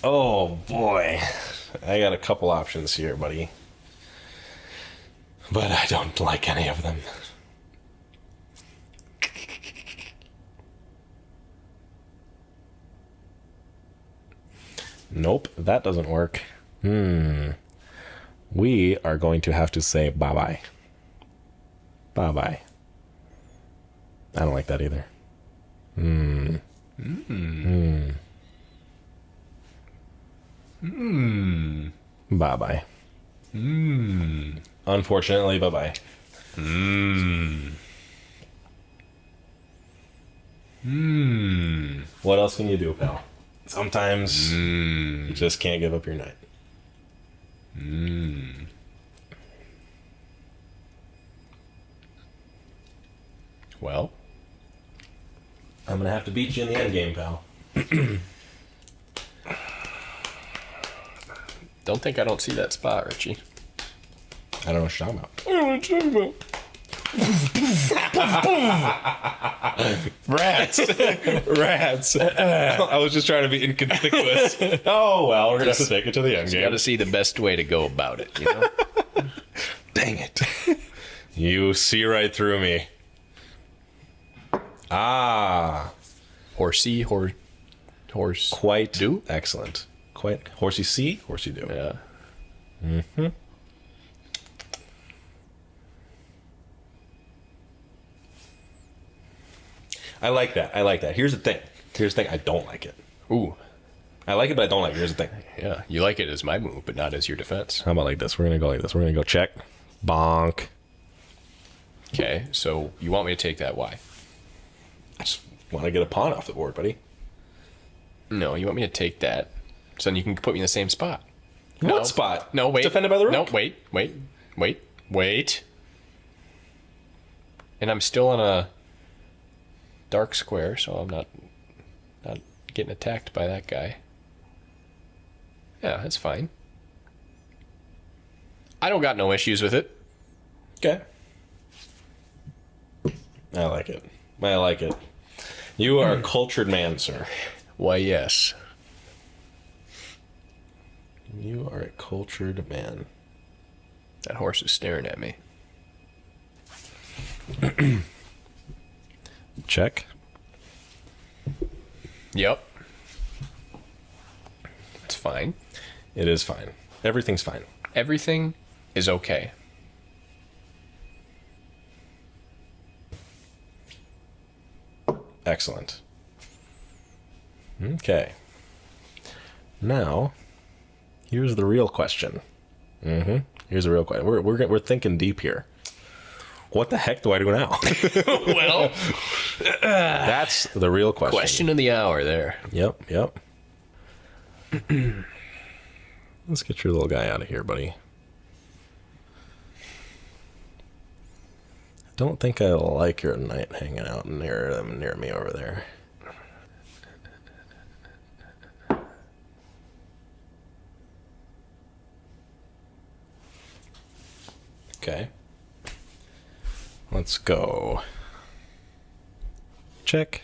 Speaker 1: Oh boy. I got a couple options here, buddy. But I don't like any of them. Nope, that doesn't work. We are going to have to say bye-bye. Bye-bye. I don't like that either. Bye-bye. Unfortunately, bye-bye. What else can you do, pal? Sometimes you just can't give up your knight.
Speaker 2: Well,
Speaker 1: I'm gonna have to beat you in the end game, pal.
Speaker 2: don't think I don't see that spot, Richie.
Speaker 1: I don't know what you're talking about.
Speaker 2: I don't know what you're talking about. Rats.
Speaker 1: Rats. I was just trying to be inconspicuous. Oh, well, we're gonna have to take it to the end
Speaker 2: You
Speaker 1: game.
Speaker 2: got to see the best way to go about it, you know?
Speaker 1: Dang it. You see right through me. Ah.
Speaker 2: Horsey, horse.
Speaker 1: Quite
Speaker 2: Do?
Speaker 1: excellent. Quite. Horsey see, horsey do.
Speaker 2: Yeah.
Speaker 1: I like that. I like that. Here's the thing. I don't like it.
Speaker 2: Ooh.
Speaker 1: I like it, but I don't like it. Here's the thing.
Speaker 2: Yeah. You like it as my move, but not as your defense.
Speaker 1: How about like this? We're going to go like this. We're going to go check. Bonk.
Speaker 2: Okay. So you want me to take that? Why?
Speaker 1: I just want to get a pawn off the board, buddy.
Speaker 2: No, you want me to take that so then you can put me in the same spot.
Speaker 1: What spot?
Speaker 2: No, wait.
Speaker 1: Defended by the rook?
Speaker 2: No, wait. And I'm still on a dark square, so I'm not getting attacked by that guy. Yeah, that's fine. I don't got no issues with it.
Speaker 1: Okay. I like it. I like it. You are a cultured man, sir.
Speaker 2: Why, yes.
Speaker 1: You are a cultured man.
Speaker 2: That horse is staring at me.
Speaker 1: Check.
Speaker 2: Yep. It's fine.
Speaker 1: It is fine. Everything's fine.
Speaker 2: Everything is okay.
Speaker 1: Excellent. Okay. Now, here's the real question. Here's the real question. We're thinking deep here. What the heck do I do now?
Speaker 2: Well,
Speaker 1: That's the real question.
Speaker 2: question of the hour there.
Speaker 1: Yep. Let's get your little guy out of here, buddy. Don't think I like your knight hanging out near me over there. Okay. Let's go. Check.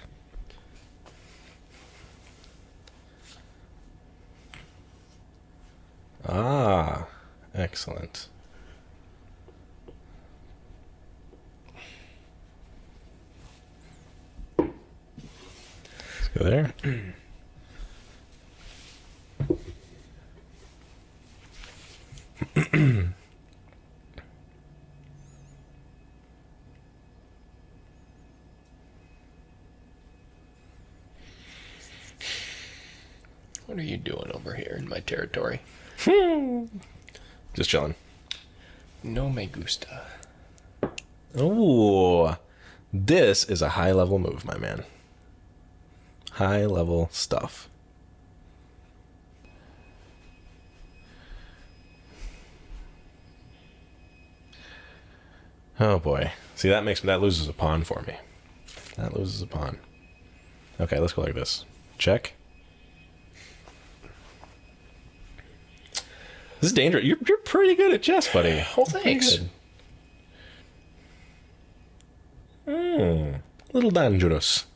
Speaker 1: Ah, excellent. Let's go there.
Speaker 2: What are you doing over here in my territory?
Speaker 1: Just chilling.
Speaker 2: No me gusta.
Speaker 1: Ooh, this is a high-level move, my man. High-level stuff. Oh boy. See, that loses a pawn for me. That loses a pawn. Okay, let's go like this. Check. This is dangerous. You're pretty good at chess, buddy.
Speaker 2: Oh, thanks.
Speaker 1: Little dangerous.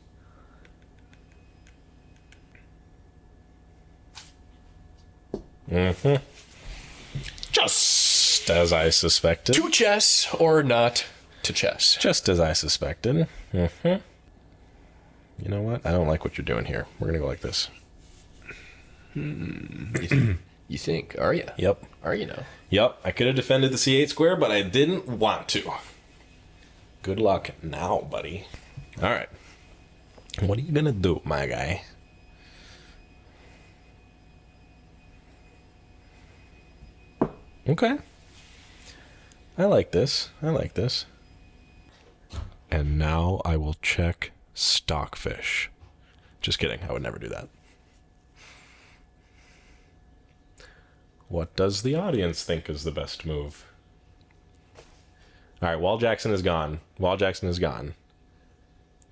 Speaker 1: Just as I suspected.
Speaker 2: To chess or not to chess?
Speaker 1: Just as I suspected. You know what? I don't like what you're doing here. We're going to go like this.
Speaker 2: You think? Are you?
Speaker 1: Yep.
Speaker 2: Are you now?
Speaker 1: Yep. I could have defended the c8 square, but I didn't want to. Good luck now, buddy. All right. What are you going to do, my guy? Okay. I like this. I like this. And now I will check Stockfish. Just kidding. I would never do that. What does the audience think is the best move? All right, while Jakson is gone,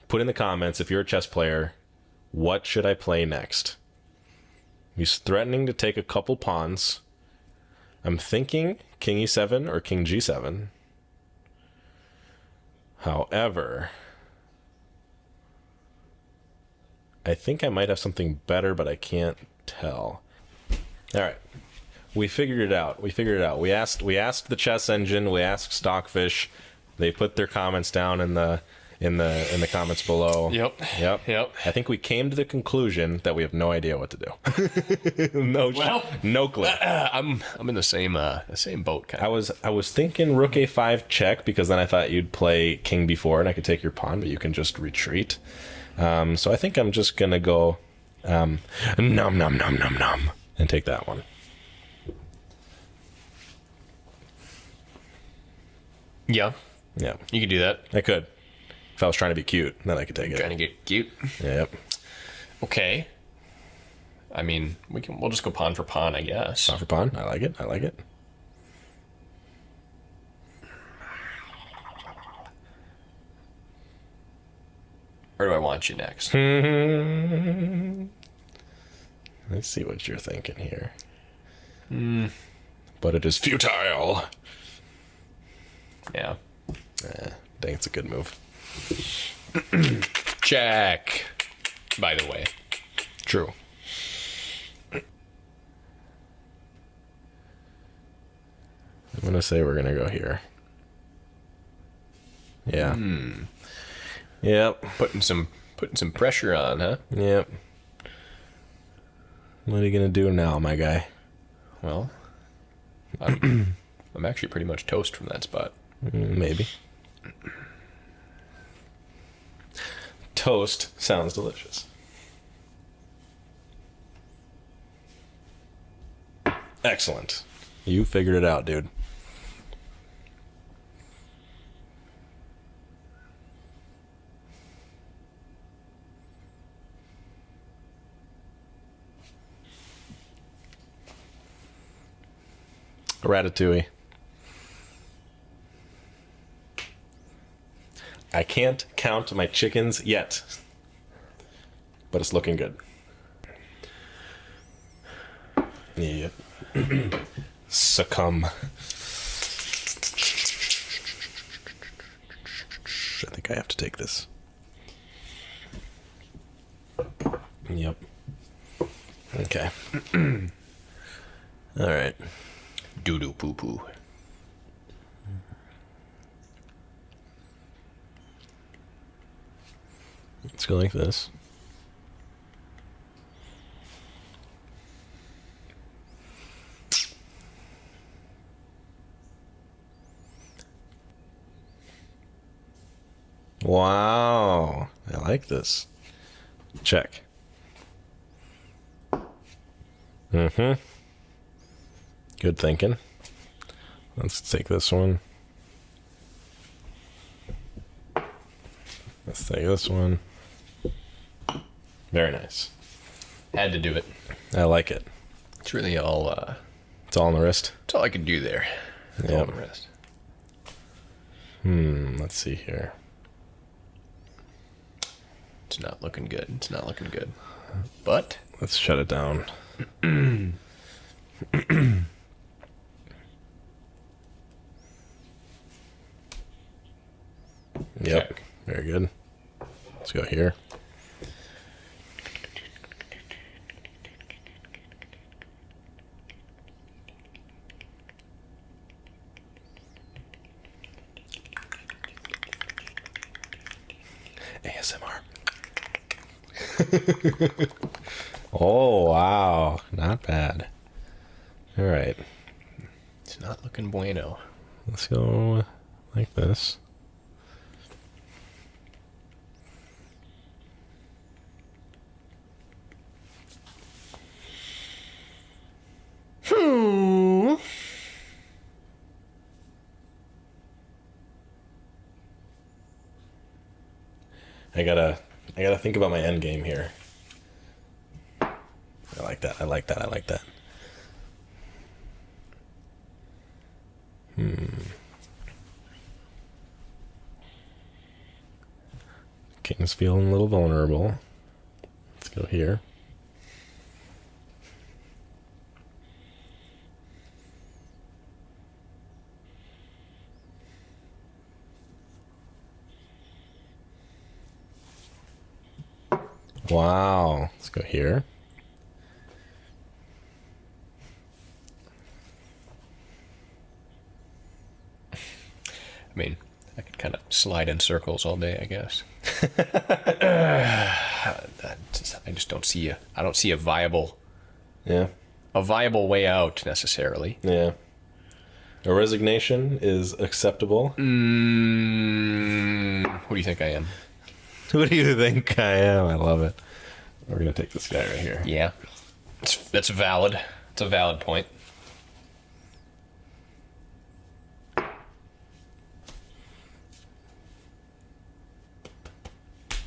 Speaker 1: put in the comments, if you're a chess player, what should I play next? He's threatening to take a couple pawns. I'm thinking king e7 or king g7. However, I think I might have something better, but I can't tell. All right. We figured it out. We asked the chess engine, we asked Stockfish. They put their comments down in the comments below.
Speaker 2: Yep.
Speaker 1: I think we came to the conclusion that we have no idea what to do. No clue.
Speaker 2: I'm in the same boat kind of.
Speaker 1: I was thinking rook a5 check, because then I thought you'd play king b4 and I could take your pawn, but you can just retreat. So I think I'm just gonna go nom nom nom nom nom and take that one.
Speaker 2: Yeah.
Speaker 1: Yeah,
Speaker 2: You could do that.
Speaker 1: I could. If I was trying to be cute, then I could take it.
Speaker 2: Trying to get cute.
Speaker 1: Yep.
Speaker 2: Okay. I mean, we'll just go pawn for pawn, I guess.
Speaker 1: Pawn for pawn. I like it.
Speaker 2: Where do I want you next?
Speaker 1: Let's see what you're thinking here. But it is futile.
Speaker 2: Yeah.
Speaker 1: I think it's a good move.
Speaker 2: Check. By the way.
Speaker 1: True. I'm gonna say we're gonna go here. Yeah. Yep.
Speaker 2: Putting some pressure on, huh?
Speaker 1: Yep. What are you gonna do now, my guy?
Speaker 2: Well, I'm actually pretty much toast from that spot.
Speaker 1: Maybe. Toast sounds delicious. Excellent. You figured it out, dude. Ratatouille. I can't count my chickens yet, but it's looking good. Yep. Succumb. I think I have to take this. Yep. Okay. All right.
Speaker 2: Doo-doo poo-poo.
Speaker 1: Let's go like this. Wow. I like this. Check. Mm-hmm. Good thinking. Let's take this one. Let's take this one. Very nice.
Speaker 2: Had to do it.
Speaker 1: I like it.
Speaker 2: It's really all,
Speaker 1: It's all on the wrist.
Speaker 2: it's all I can do there. It's all on the wrist.
Speaker 1: Let's see here.
Speaker 2: It's not looking good. It's not looking good. But
Speaker 1: Let's shut it down. Yep.
Speaker 2: Check.
Speaker 1: Very good. Let's go here. ASMR. Oh, wow. Not bad. All right.
Speaker 2: it's not looking bueno.
Speaker 1: Let's go like this. I gotta think about my end game here. I like that. I like that. I like that. King's feeling a little vulnerable. Let's go here. Wow. Let's go here.
Speaker 2: I mean, I could kind of slide in circles all day, I guess. I just don't see I don't see a viable
Speaker 1: Yeah.
Speaker 2: way out necessarily.
Speaker 1: Yeah. A resignation is acceptable.
Speaker 2: Who do you think I am?
Speaker 1: Who do you think I am? I love it. We're going to take this guy right here.
Speaker 2: Yeah. That's valid. It's a valid point.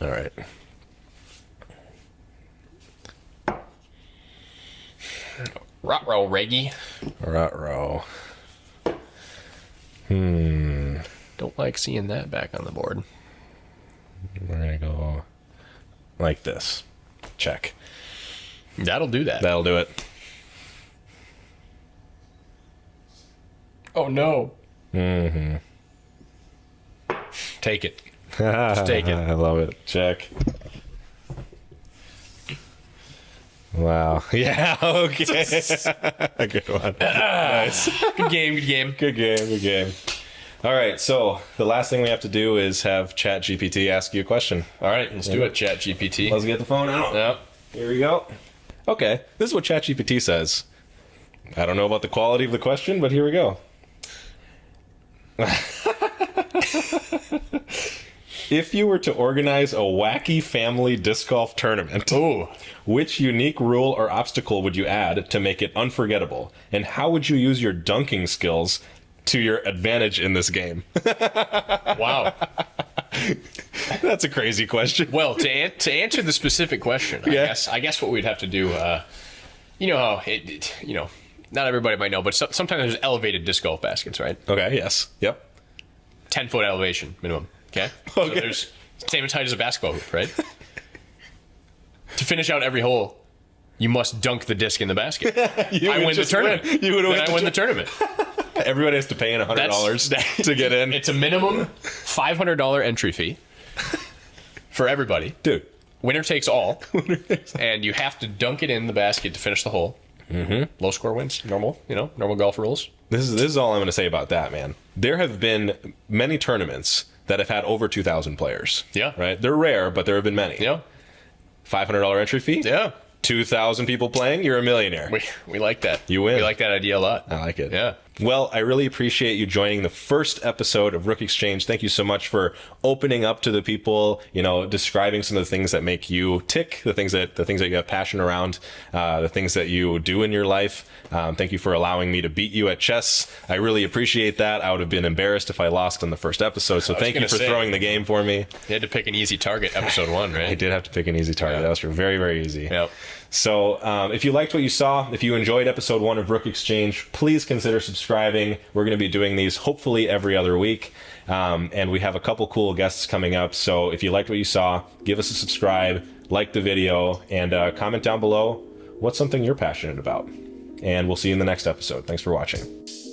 Speaker 1: All right.
Speaker 2: Ruh-roh, Reggie.
Speaker 1: Ruh-roh.
Speaker 2: Don't like seeing that back on the board.
Speaker 1: We're going to go like this. Check.
Speaker 2: That'll do that.
Speaker 1: That'll do it.
Speaker 2: Oh, no. Take it.
Speaker 1: Just
Speaker 2: take it.
Speaker 1: I love it. Check. Wow. Yeah, okay. Good one. Nice.
Speaker 2: Good game, good game.
Speaker 1: Good game, good game. All right, so the last thing we have to do is have ChatGPT ask you a question.
Speaker 2: All right, let's do it, ChatGPT.
Speaker 1: Let's get the phone out.
Speaker 2: Yep.
Speaker 1: Here we go. Okay, this is what ChatGPT says. I don't know about the quality of the question, but here we go. If you were to organize a wacky family disc golf tournament, which unique rule or obstacle would you add to make it unforgettable? And how would you use your dunking skills to your advantage in this game?
Speaker 2: Wow.
Speaker 1: That's a crazy question.
Speaker 2: Well, to answer the specific question, I guess what we'd have to do, you know how not everybody might know, but sometimes there's elevated disc golf baskets, right?
Speaker 1: Okay, yes. Yep.
Speaker 2: 10-foot elevation minimum. Okay. So there's same as height as a basketball hoop, right? To finish out every hole, you must dunk the disc in the basket. I win the tournament.
Speaker 1: You would
Speaker 2: Then I win the tournament.
Speaker 1: Everybody has to pay in $100 to get in.
Speaker 2: It's a minimum $500 entry fee for everybody.
Speaker 1: Dude.
Speaker 2: Winner takes all. And you have to dunk it in the basket to finish the hole. Low score wins. Normal, normal golf rules.
Speaker 1: This is all I'm going to say about that, man. There have been many tournaments that have had over 2,000 players.
Speaker 2: Yeah.
Speaker 1: Right? They're rare, but there have been many.
Speaker 2: Yeah.
Speaker 1: $500 entry fee?
Speaker 2: Yeah.
Speaker 1: 2,000 people playing, you're a millionaire.
Speaker 2: We like that.
Speaker 1: You win.
Speaker 2: We like that idea a lot.
Speaker 1: I like it.
Speaker 2: Yeah.
Speaker 1: Well, I really appreciate you joining the first episode of Rook Exchange. Thank you so much for opening up to the people, describing some of the things that make you tick, the things that you have passion around, the things that you do in your life. Thank you for allowing me to beat you at chess. I really appreciate that. I would have been embarrassed if I lost on the first episode. So thank you for throwing the game for me.
Speaker 2: You had to pick an easy target, episode 1, right?
Speaker 1: I did have to pick an easy target. Yeah. That was very, very easy.
Speaker 2: Yep.
Speaker 1: So if you liked what you saw, if you enjoyed episode 1 of Rook Exchange, please consider subscribing. We're going to be doing these hopefully every other week. And we have a couple cool guests coming up. So if you liked what you saw, give us a subscribe, like the video, and comment down below what's something you're passionate about. And we'll see you in the next episode. Thanks for watching.